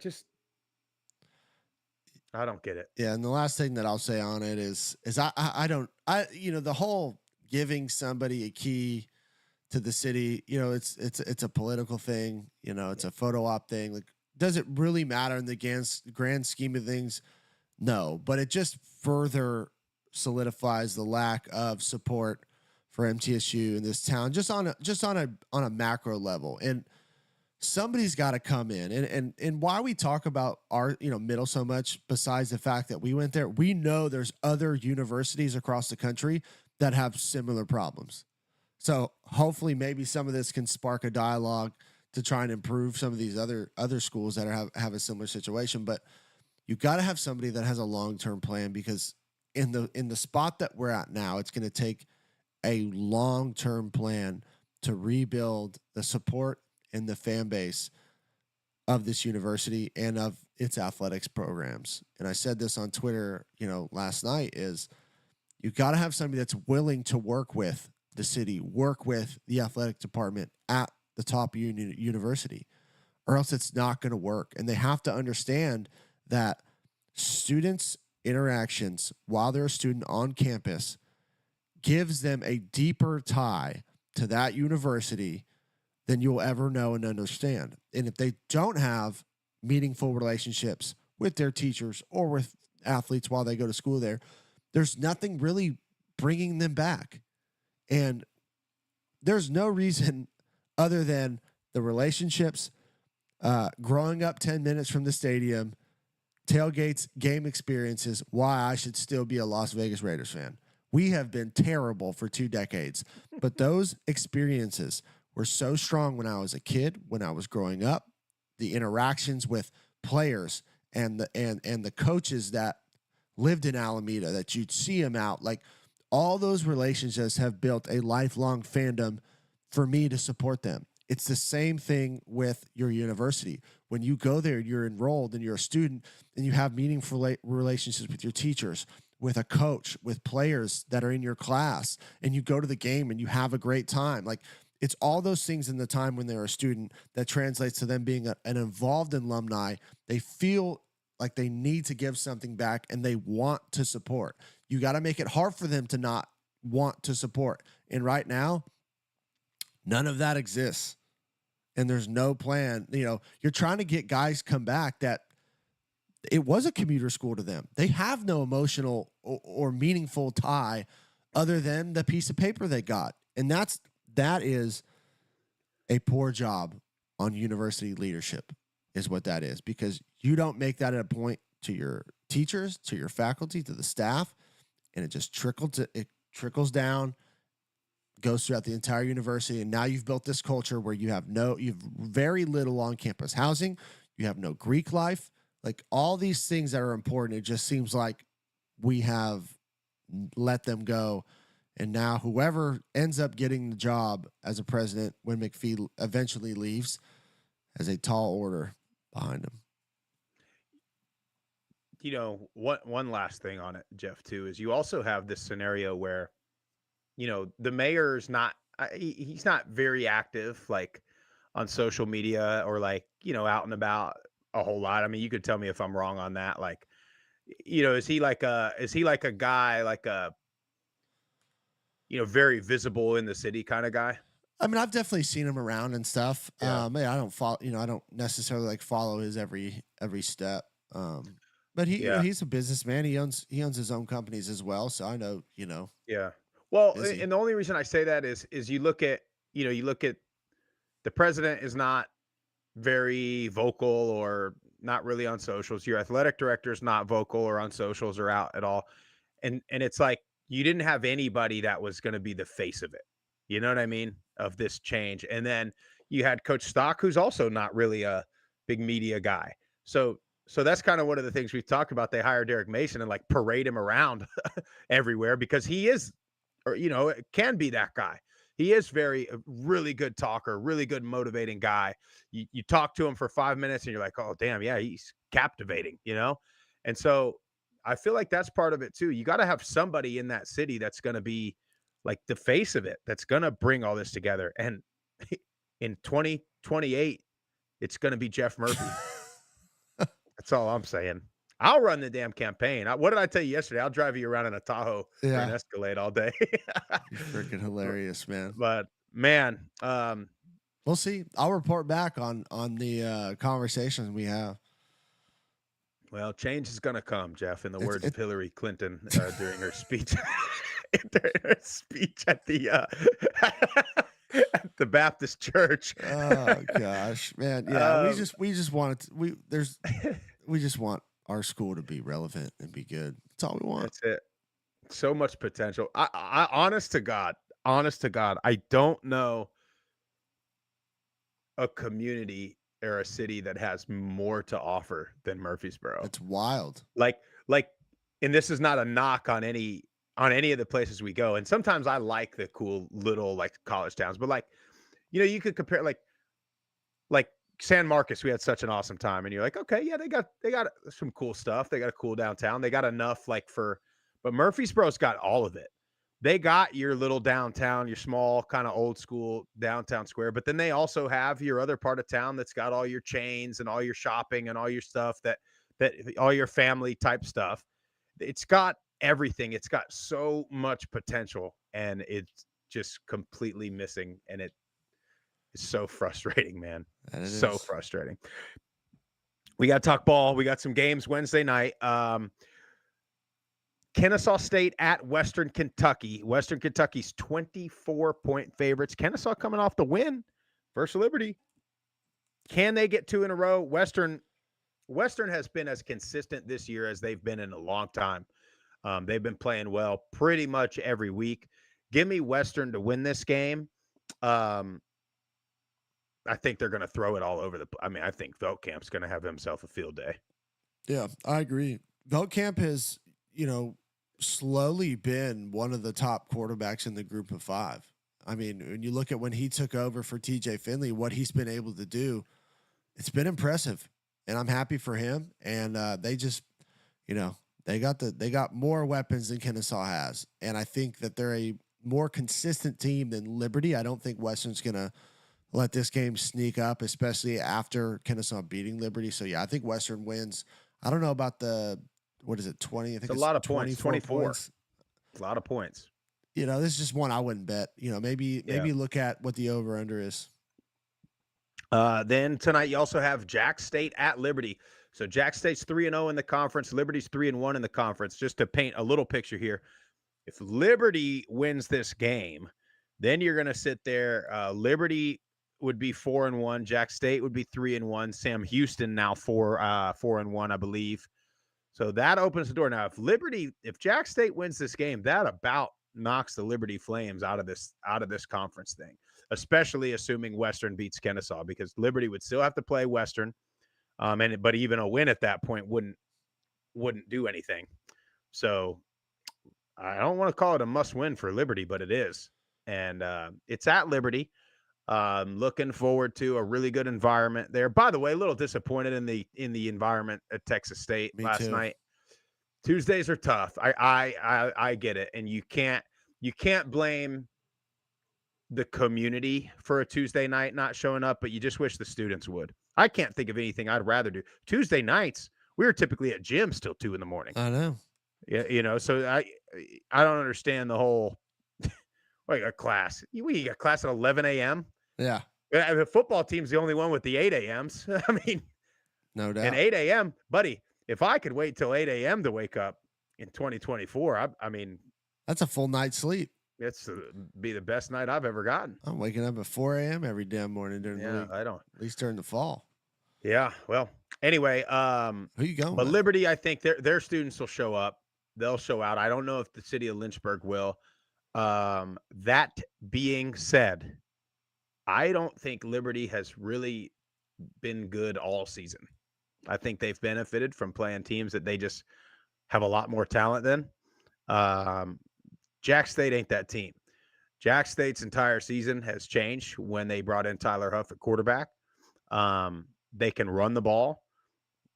don't get it. Yeah, and the last thing that I'll say on it is the whole giving somebody a key to the city, it's a political thing, it's a photo op thing. Like, does it really matter in the grand scheme of things? No, but it just further solidifies the lack of support for MTSU in this town, just on a macro level. And somebody's got to come in, and why we talk about our Middle so much, besides the fact that we went there, we know there's other universities across the country that have similar problems. So hopefully maybe some of this can spark a dialogue to try and improve some of these other schools that have a similar situation. But you've got to have somebody that has a long-term plan, because in the spot that we're at now, it's going to take a long-term plan to rebuild the support and the fan base of this university and of its athletics programs. And I said this on Twitter, last night, is you've got to have somebody that's willing to work with the city, work with the athletic department at the top university, or else it's not going to work. And they have to understand that students' interactions while they're a student on campus gives them a deeper tie to that university than you'll ever know and understand. And if they don't have meaningful relationships with their teachers or with athletes while they go to school there, there's nothing really bringing them back. And there's no reason other than the relationships, growing up 10 minutes from the stadium, tailgates, game experiences, why I should still be a Las Vegas Raiders fan. We have been terrible for 2 decades, but those experiences were so strong when I was a kid, when I was growing up. The interactions with players and the coaches that lived in Alameda, that you'd see them out, like all those relationships have built a lifelong fandom for me to support them. It's the same thing with your university. When you go there, you're enrolled and you're a student and you have meaningful relationships with your teachers, with a coach, with players that are in your class, and you go to the game and you have a great time. Like, it's all those things in the time when they're a student that translates to them being an involved alumni. They feel like they need to give something back and they want to support. You got to make it hard for them to not want to support. And right now, none of that exists. And there's no plan. You know, you're trying to get guys come back that it was a commuter school to them. They have no emotional or meaningful tie other than the piece of paper they got. And that is a poor job on university leadership is what that is, because you don't make that a point to your teachers, to your faculty, to the staff, and it just trickles down, goes throughout the entire university. And now you've built this culture where you've very little on-campus housing. You have no Greek life, like all these things that are important. It just seems like we have let them go. And now whoever ends up getting the job as a president when McPhee eventually leaves has a tall order behind him. You know, one last thing on it, Jeff, too, is you also have this scenario where, you know, the mayor's not, he's not very active, like on social media or like, you know, out and about a whole lot. I mean, you could tell me if I'm wrong on that. Like, you know, is he like a guy, like a, you know, very visible in the city kind of guy? I mean, I've definitely seen him around and stuff. Yeah. I don't follow, I don't necessarily like follow his every step. But he, you know, he's a businessman. He owns his own companies as well. So I know, you know. Yeah. Well, busy. and the only reason I say that is you look at the president is not very vocal or not really on socials. Your athletic director is not vocal or on socials or out at all. And it's like you didn't have anybody that was going to be the face of it. You know what I mean? Of this change. And then you had Coach Stock, who's also not really a big media guy. So that's kind of one of the things we've talked about. They hire Derek Mason and like parade him around everywhere because he is, or, you know, it can be that guy. He is really good talker, really good motivating guy. You talk to him for 5 minutes and you're like, oh, damn, yeah, he's captivating, you know? And so I feel like that's part of it too. You got to have somebody in that city that's going to be like the face of it, that's going to bring all this together. And in 2028, it's going to be Jeff Murphy. That's all I'm saying. I'll run the damn campaign. What did I tell you yesterday? I'll drive you around in a Tahoe or an Escalade all day. You're freaking hilarious, man. But man, we'll see. I'll report back on the conversations we have. Well, change is going to come, Jeff, in the words of Hillary Clinton during her speech. At the Baptist church. Oh gosh, man. Yeah, we just want we just want our school to be relevant and be good. That's all we want. That's it. So much potential. I honest to God, I don't know a community or a city that has more to offer than Murfreesboro. It's wild. Like, and this is not a knock on any of the places we go. And sometimes I like the cool little like college towns, but like, you know, you could compare like San Marcos. We had such an awesome time, and you're like, okay, yeah, they got some cool stuff. They got a cool downtown. They got enough like but Murfreesboro's got all of it. They got your little downtown, your small kind of old school downtown square, but then they also have your other part of town that's got all your chains and all your shopping and all your stuff that all your family type stuff. It's got everything. It's got so much potential, and it's just completely missing. And it is so frustrating, man. So frustrating. We got to talk ball. We got some games Wednesday night. Kennesaw State at Western Kentucky. Western Kentucky's 24-point favorites. Kennesaw coming off the win versus Liberty. Can they get two in a row? Western has been as consistent this year as they've been in a long time. They've been playing well pretty much every week. Give me Western to win this game. I think they're going to throw it all over I think Veltkamp's going to have himself a field day. Yeah, I agree. Veltkamp has, you know, slowly been one of the top quarterbacks in the group of five. I mean, when you look at when he took over for TJ Finley, what he's been able to do, it's been impressive, and I'm happy for him. And they just, they got more weapons than Kennesaw has, and I think that they're a more consistent team than Liberty. I don't think Western's gonna let this game sneak up, especially after Kennesaw beating Liberty. So yeah, I think Western wins. I don't know about the 20. I think It's a lot of points. 24 points. A lot of points. This is just one I wouldn't bet. Maybe look at what the over under is. Then tonight you also have Jack State at Liberty. So Jack State's 3-0 in the conference. Liberty's 3-1 in the conference. Just to paint a little picture here, if Liberty wins this game, then you're going to sit there. Liberty would be 4-1. Jack State would be 3-1. Sam Houston now 4-1, I believe. So that opens the door. Now, if Jack State wins this game, that about knocks the Liberty Flames out of this conference thing, especially assuming Western beats Kennesaw, because Liberty would still have to play Western. But even a win at that point wouldn't do anything. So I don't want to call it a must win for Liberty, but it is. And it's at Liberty. Looking forward to a really good environment there. By the way, a little disappointed in the environment at Texas State last night. Tuesdays are tough. I get it, and you can't blame the community for a Tuesday night not showing up, but you just wish the students would. I can't think of anything I'd rather do. Tuesday nights, we were typically at gyms till 2 a.m. I know. Yeah, so I don't understand the whole like a class. We got class at 11 a.m. Yeah. The football team's the only one with the 8 a.m.s. I mean, no doubt. And 8 a.m., buddy, if I could wait till 8 a.m. to wake up in 2024, I mean, that's a full night's sleep. It's be the best night I've ever gotten. I'm waking up at 4 a.m. every damn morning during the week. I don't. At least during the fall. Yeah. Well, anyway, who you going but with? Liberty, I think their students will show up. They'll show out. I don't know if the city of Lynchburg will. That being said, I don't think Liberty has really been good all season. I think they've benefited from playing teams that they just have a lot more talent than. Jack State ain't that team. Jack State's entire season has changed when they brought in Tyler Huff at quarterback. They can run the ball.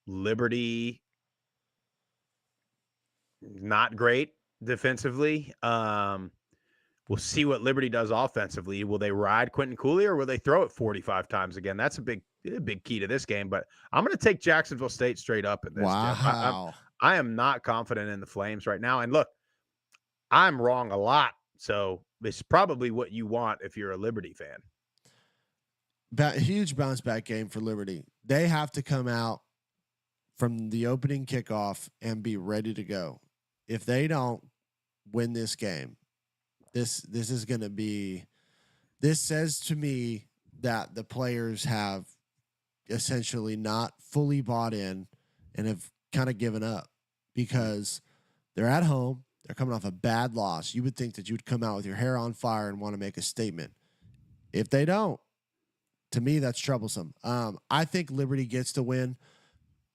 Liberty, not great defensively. We'll see what Liberty does offensively. Will they ride Quentin Cooley or will they throw it 45 times again? That's a big key to this game. But I'm going to take Jacksonville State straight up in this. Wow. I am not confident in the Flames right now. And look, I'm wrong a lot. So it's probably what you want if you're a Liberty fan. Huge bounce back game for Liberty. They have to come out from the opening kickoff and be ready to go. If they don't win this game, this is going to be, this says to me that the players have essentially not fully bought in and have kind of given up because they're at home. They're coming off a bad loss. You would think that you'd come out with your hair on fire and want to make a statement. If they don't, to me, that's troublesome. I think Liberty gets to win.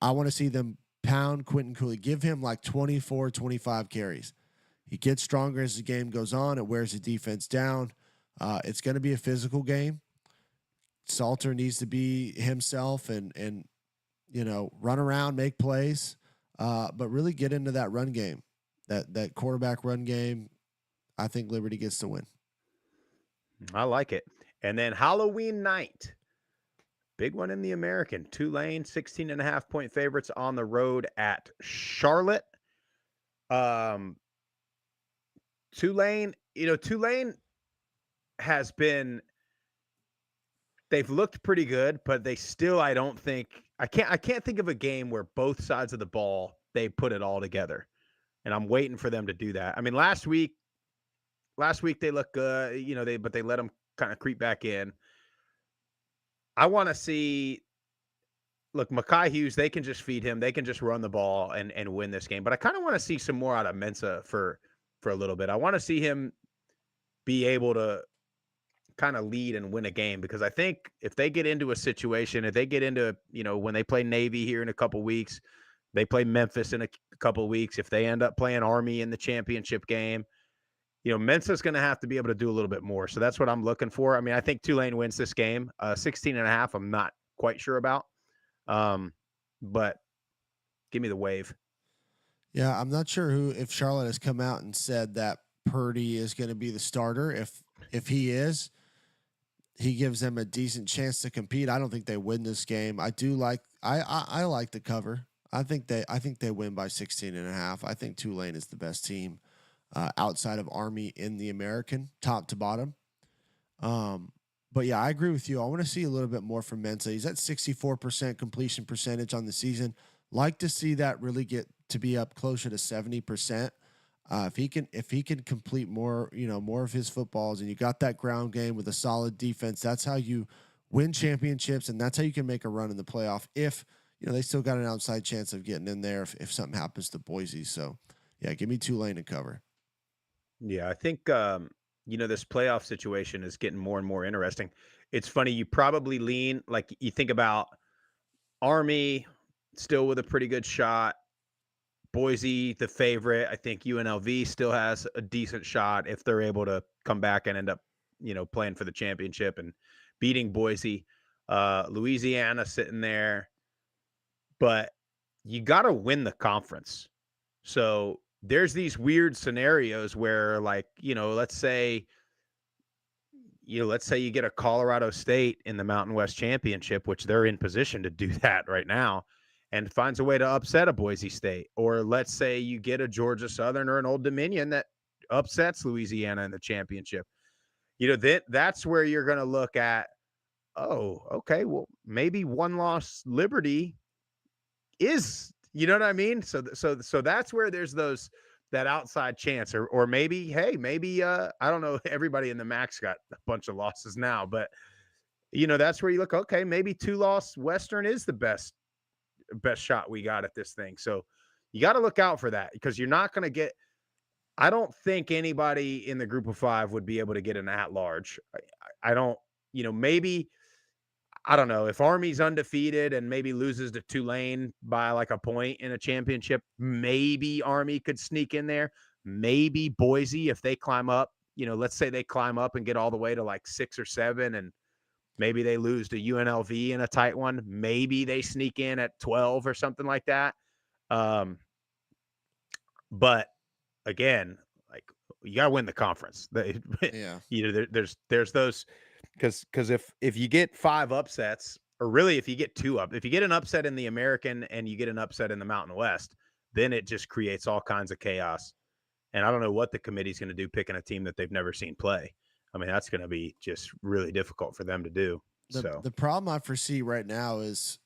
I want to see them pound Quentin Cooley. Give him like 24, 25 carries. He gets stronger as the game goes on. It wears the defense down. It's going to be a physical game. Salter needs to be himself and run around, make plays, but really get into that run game, that quarterback run game. I think Liberty gets to win. I like it. And then Halloween night, big one in the American. Tulane, 16.5-point favorites on the road at Charlotte. Tulane has been, they've looked pretty good, but they still, I can't think of a game where both sides of the ball, they put it all together. And I'm waiting for them to do that. I mean, last week they looked good, but they let them kind of creep back in. I want to see, look, Mekhi Hughes, they can just feed him. They can just run the ball and win this game. But I kind of want to see some more out of Mensa for a little bit. I want to see him be able to kind of lead and win a game, because I think if they get into a situation, if they get into, when they play Navy here in a couple weeks, they play Memphis in a couple weeks, if they end up playing Army in the championship game, Mensa's going to have to be able to do a little bit more. So that's what I'm looking for. I mean, I think Tulane wins this game. 16.5, I'm not quite sure about. But give me the wave. Yeah, I'm not sure if Charlotte has come out and said that Purdy is going to be the starter. If he is, he gives them a decent chance to compete. I don't think they win this game. I like the cover. I think they win by 16.5. I think Tulane is the best team outside of Army in the American, top to bottom. But yeah, I agree with you. I want to see a little bit more from Mensa. He's at 64% completion percentage on the season. Like to see that really get to be up closer to 70%. If he can complete more of his footballs, and you got that ground game with a solid defense, that's how you win championships, and that's how you can make a run in the playoff. If they still got an outside chance of getting in there if something happens to Boise. So yeah, give me Tulane to cover. Yeah, I think this playoff situation is getting more and more interesting. It's funny, you probably lean, like, you think about Army still with a pretty good shot. Boise, the favorite. I think UNLV still has a decent shot if they're able to come back and end up, playing for the championship and beating Boise. Louisiana sitting there. But you got to win the conference. So there's these weird scenarios where, like, let's say you get a Colorado State in the Mountain West Championship, which they're in position to do that right now, and finds a way to upset a Boise State. Or let's say you get a Georgia Southern or an Old Dominion that upsets Louisiana in the championship. That's where you're going to look at, oh, okay, well, maybe one-loss Liberty is, you know what I mean? So that's where there's that outside chance, or maybe, hey, maybe I don't know, everybody in the MAC's got a bunch of losses now, but that's where you look, okay, maybe 2-loss Western is the best shot we got at this thing. So you got to look out for that, because you're not going to get, I don't think anybody in the group of 5 would be able to get an at-large. I don't, maybe, I don't know, if Army's undefeated and maybe loses to Tulane by like a point in a championship, maybe Army could sneak in there. Maybe Boise, if they climb up, let's say they climb up and get all the way to like 6 or 7, and maybe they lose to UNLV in a tight one. Maybe they sneak in at 12 or something like that. But again, like, you got to win the conference. Yeah. There's those, because if you get 5 upsets, or really if you get 2 if you get an upset in the American and you get an upset in the Mountain West, then it just creates all kinds of chaos. And I don't know what the committee's going to do picking a team that they've never seen play. I mean, that's going to be just really difficult for them to do. The problem I foresee right now is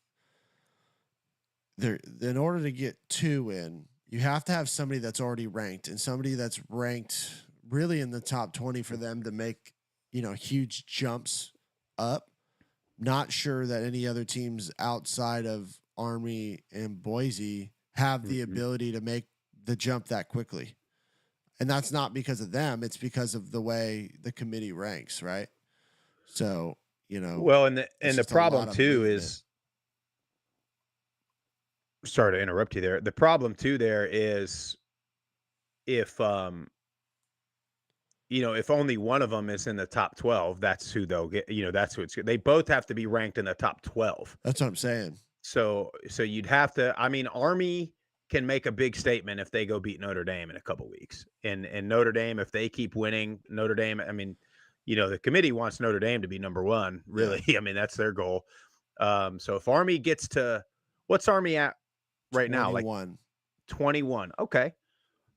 in order to get 2 in, you have to have somebody that's already ranked, and somebody that's ranked really in the top 20 for them to make, huge jumps up. Not sure that any other teams outside of Army and Boise have the ability to make the jump that quickly. And that's not because of them. It's because of the way the committee ranks, right? So, well, and the problem too is, sorry to interrupt you there. The problem too there is, if if only one of them is in the top 12, that's who they'll get. That's who they both have to be ranked in the top 12. That's what I'm saying. So you'd have to, I mean, Army can make a big statement if they go beat Notre Dame in a couple weeks. And Notre Dame, if they keep winning, Notre Dame, I mean, the committee wants Notre Dame to be number 1, really. Yeah. I mean, that's their goal. So if Army gets to, what's Army at right 21. now? Like 21. Okay.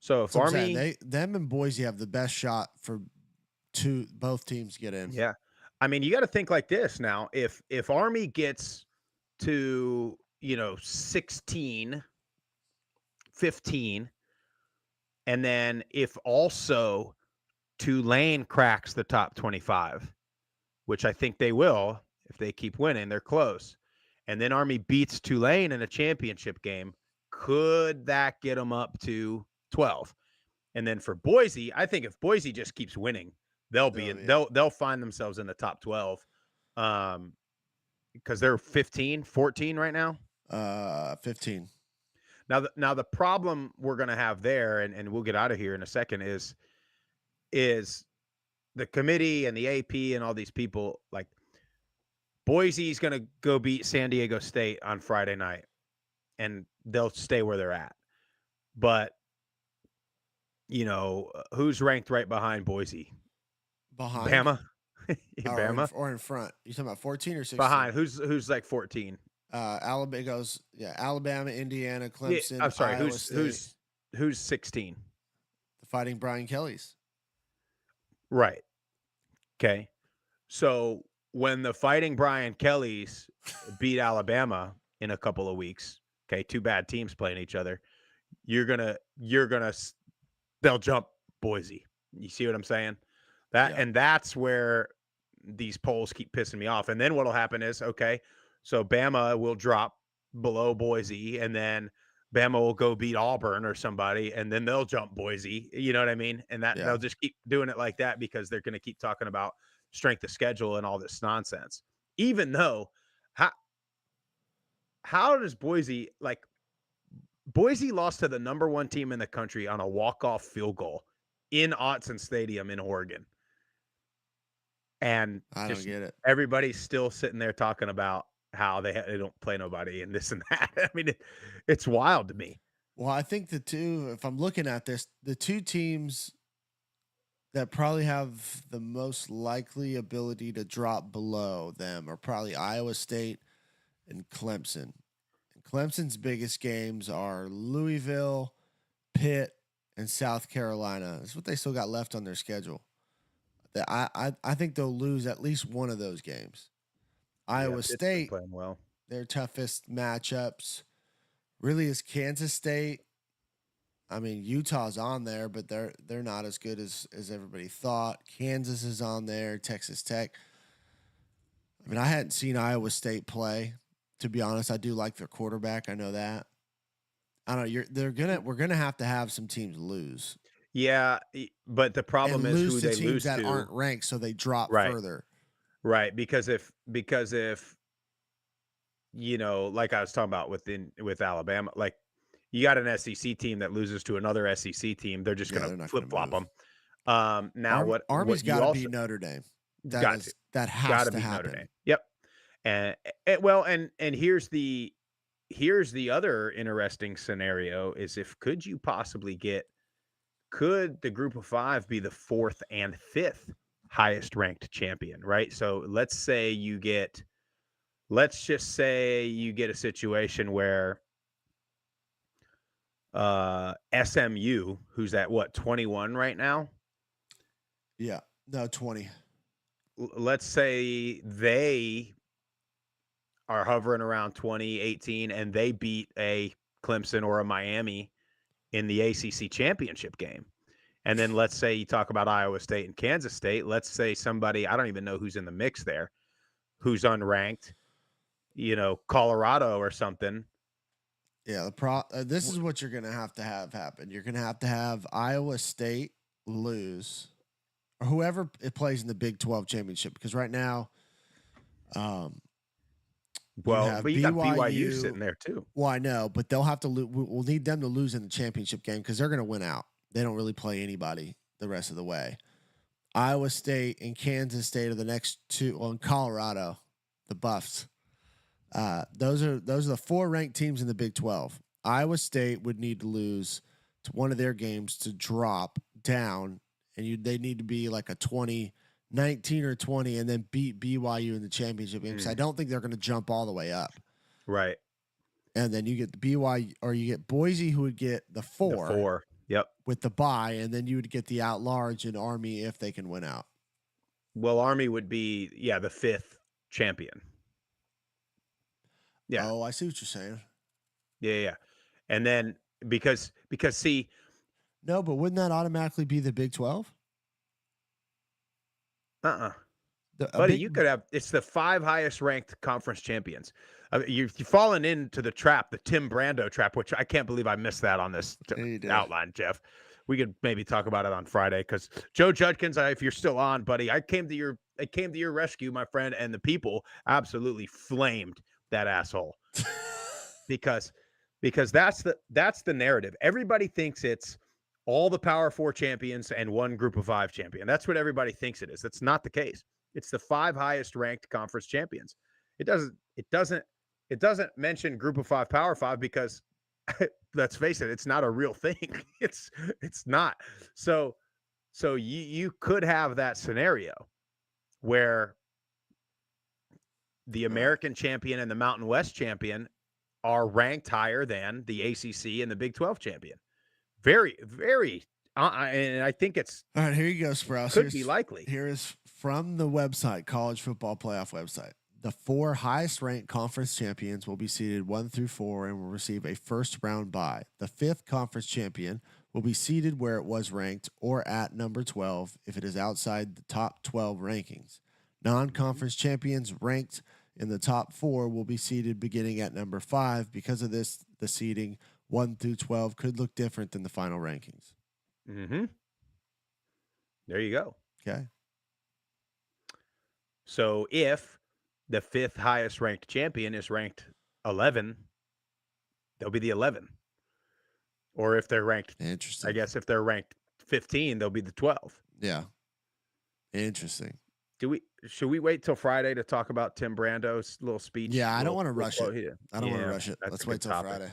So if Army, them and Boise have the best shot for both teams get in. Yeah. I mean, you got to think like this now. If Army gets to, 16, 15, and then if also Tulane cracks the top 25, which I think they will, if they keep winning, they're close. And then Army beats Tulane in a championship game, could that get them up to 12? And then for Boise, I think if Boise just keeps winning, they'll find themselves in the top 12. Because they're 15, 14 right now. 15. Now the problem we're going to have there, and we'll get out of here in a second, is is the committee and the AP and all these people, like, Boise's going to go beat San Diego State on Friday night, and they'll stay where they're at. But, who's ranked right behind Boise? Behind? Bama? Bama? Or in front. You talking about 14 or 16? Behind. Who's like 14? Alabama goes, Alabama, Indiana, Clemson, I'm sorry, Iowa State. who's 16? The Fighting Brian Kellys. Right. Okay. So when the Fighting Brian Kellys beat Alabama in a couple of weeks, okay, two bad teams playing each other, they'll jump Boise. You see what I'm saying? And that's where these polls keep pissing me off. And then what'll happen is, okay, so Bama will drop below Boise, and then Bama will go beat Auburn or somebody, and then they'll jump Boise. You know what I mean? And they'll just keep doing it like that because they're going to keep talking about strength of schedule and all this nonsense. Even though, how does Boise lost to the number one team in the country on a walk-off field goal in Autzen Stadium in Oregon. And I don't get it. Everybody's still sitting there talking about how they don't play nobody and this and that. I mean, it's wild to me. Well, I think if I'm looking at this, the two teams that probably have the most likely ability to drop below them are probably Iowa State and Clemson. And Clemson's biggest games are Louisville, Pitt, and South Carolina. That's what they still got left on their schedule. I think they'll lose at least one of those games. Iowa State, playing well. Their toughest matchups really is Kansas State. I mean, Utah's on there, but they're not as good as everybody thought. Kansas is on there, Texas Tech. I mean, I hadn't seen Iowa State play. To be honest, I do like their quarterback. I know that. I don't know. We're gonna have to have some teams lose. Yeah, but the problem is who they lose that to aren't ranked, so they drop further. Right, because if like I was talking about with Alabama, like you got an SEC team that loses to another SEC team, they're just going to flip flop them. Now Army's got to beat Notre Dame. That has to happen. Notre Dame. Yep. And here's the other interesting scenario is could the group of five be the fourth and fifth highest ranked champion, right? So let's just say you get a situation where SMU, who's at 21 right now? Yeah, no, 20. Let's say they are hovering around 2018 and they beat a Clemson or a Miami in the ACC championship game. And then let's say you talk about Iowa State and Kansas State. Let's say somebody, I don't even know who's in the mix there, who's unranked, Colorado or something. Yeah, this is what you're going to have happen. You're going to have Iowa State lose, or whoever it plays in the Big 12 championship, because right now, but you got BYU sitting there too. Well, I know, but they'll have to lose. We'll need them to lose in the championship game because they're going to win out. They don't really play anybody the rest of the way. Iowa State and Kansas State are the next two. Well, in Colorado, the Buffs. Those are the four ranked teams in the Big 12. Iowa State would need to lose to one of their games to drop down, and they need to be like a 19 or 20, and then beat BYU in the championship game. Because I don't think they're going to jump all the way up. Right. And then you get the BYU, or you get Boise, who would get the four. The four. Yep. With the bye, and then you would get the at-large in Army if they can win out. Well, Army would be, the fifth champion. Yeah. Oh, I see what you're saying. Yeah. And then because see. No, but wouldn't that automatically be the Big 12? Buddy, you could have, it's the five highest ranked conference champions. You've fallen into the trap, the Tim Brando trap, which I can't believe I missed that on this outline, Jeff. We could maybe talk about it on Friday because Joe Judkins, if you're still on, buddy, I came to your rescue, my friend, and the people absolutely flamed that asshole because that's the narrative. Everybody thinks it's all the Power 4 champions and one Group of 5 champion. That's what everybody thinks it is. That's not the case. It's the 5 highest ranked conference champions. It doesn't mention Group of 5 Power 5 because let's face it, it's not a real thing. It's not. So you could have that scenario where the American champion and the Mountain West champion are ranked higher than the ACC and the Big 12 champion. Very, very, and I think it's all right. Here you go, Sprouse. Could be likely. Here is from the website, College Football Playoff website. The 4 highest ranked conference champions will be seeded 1 through 4 and will receive a first round bye. The 5th conference champion will be seeded where it was ranked or at number 12 if it is outside the top 12 rankings. Non-conference champions ranked in the top 4 will be seeded beginning at number 5. Because of this, the seeding 1 through 12 could look different than the final rankings. Mm-hmm. There you go. Okay. So if the 5th highest ranked champion is ranked 11, they'll be the 11. Or if they're ranked, interesting. I guess if they're ranked 15, they'll be the 12. Yeah. Interesting. Should we wait till Friday to talk about Tim Brando's little speech? Yeah, I don't want to rush it. Here? I don't want to rush it. Let's wait till Friday.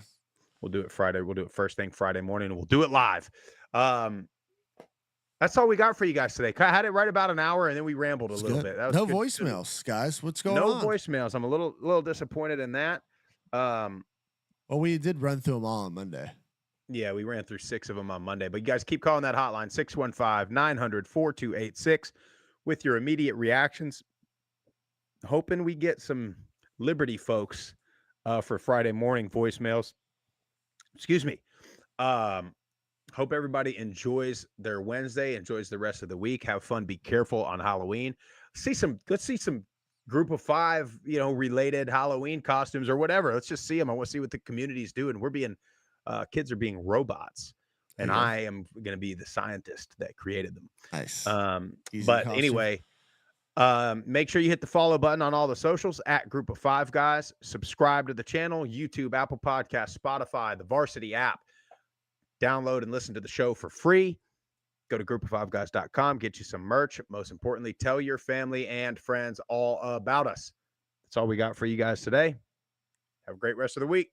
We'll do it Friday. We'll do it first thing Friday morning, and we'll do it live. That's all we got for you guys today. I had it right about an hour, and then we rambled a little bit. That was no good. voicemails, guys. What's going on? No voicemails. I'm a little disappointed in that. Well, we did run through them all on Monday. Yeah, we ran through 6 of them on Monday. But you guys keep calling that hotline, 615-900-4286, with your immediate reactions. Hoping we get some Liberty folks for Friday morning voicemails. Excuse me. Hope everybody enjoys their Wednesday, enjoys the rest of the week. Have fun. Be careful on Halloween. Let's see some Group of 5, related Halloween costumes or whatever. Let's just see them. I want to see what the community's doing. Kids are being robots, and I am going to be the scientist that created them. Nice. But anyway, make sure you hit the follow button on all the socials at Group of 5 Guys. Subscribe to the channel, YouTube, Apple Podcasts, Spotify, the Varsity app. Download and listen to the show for free. Go to group5guys.com, get you some merch. Most importantly, tell your family and friends all about us. That's all we got for you guys today. Have a great rest of the week.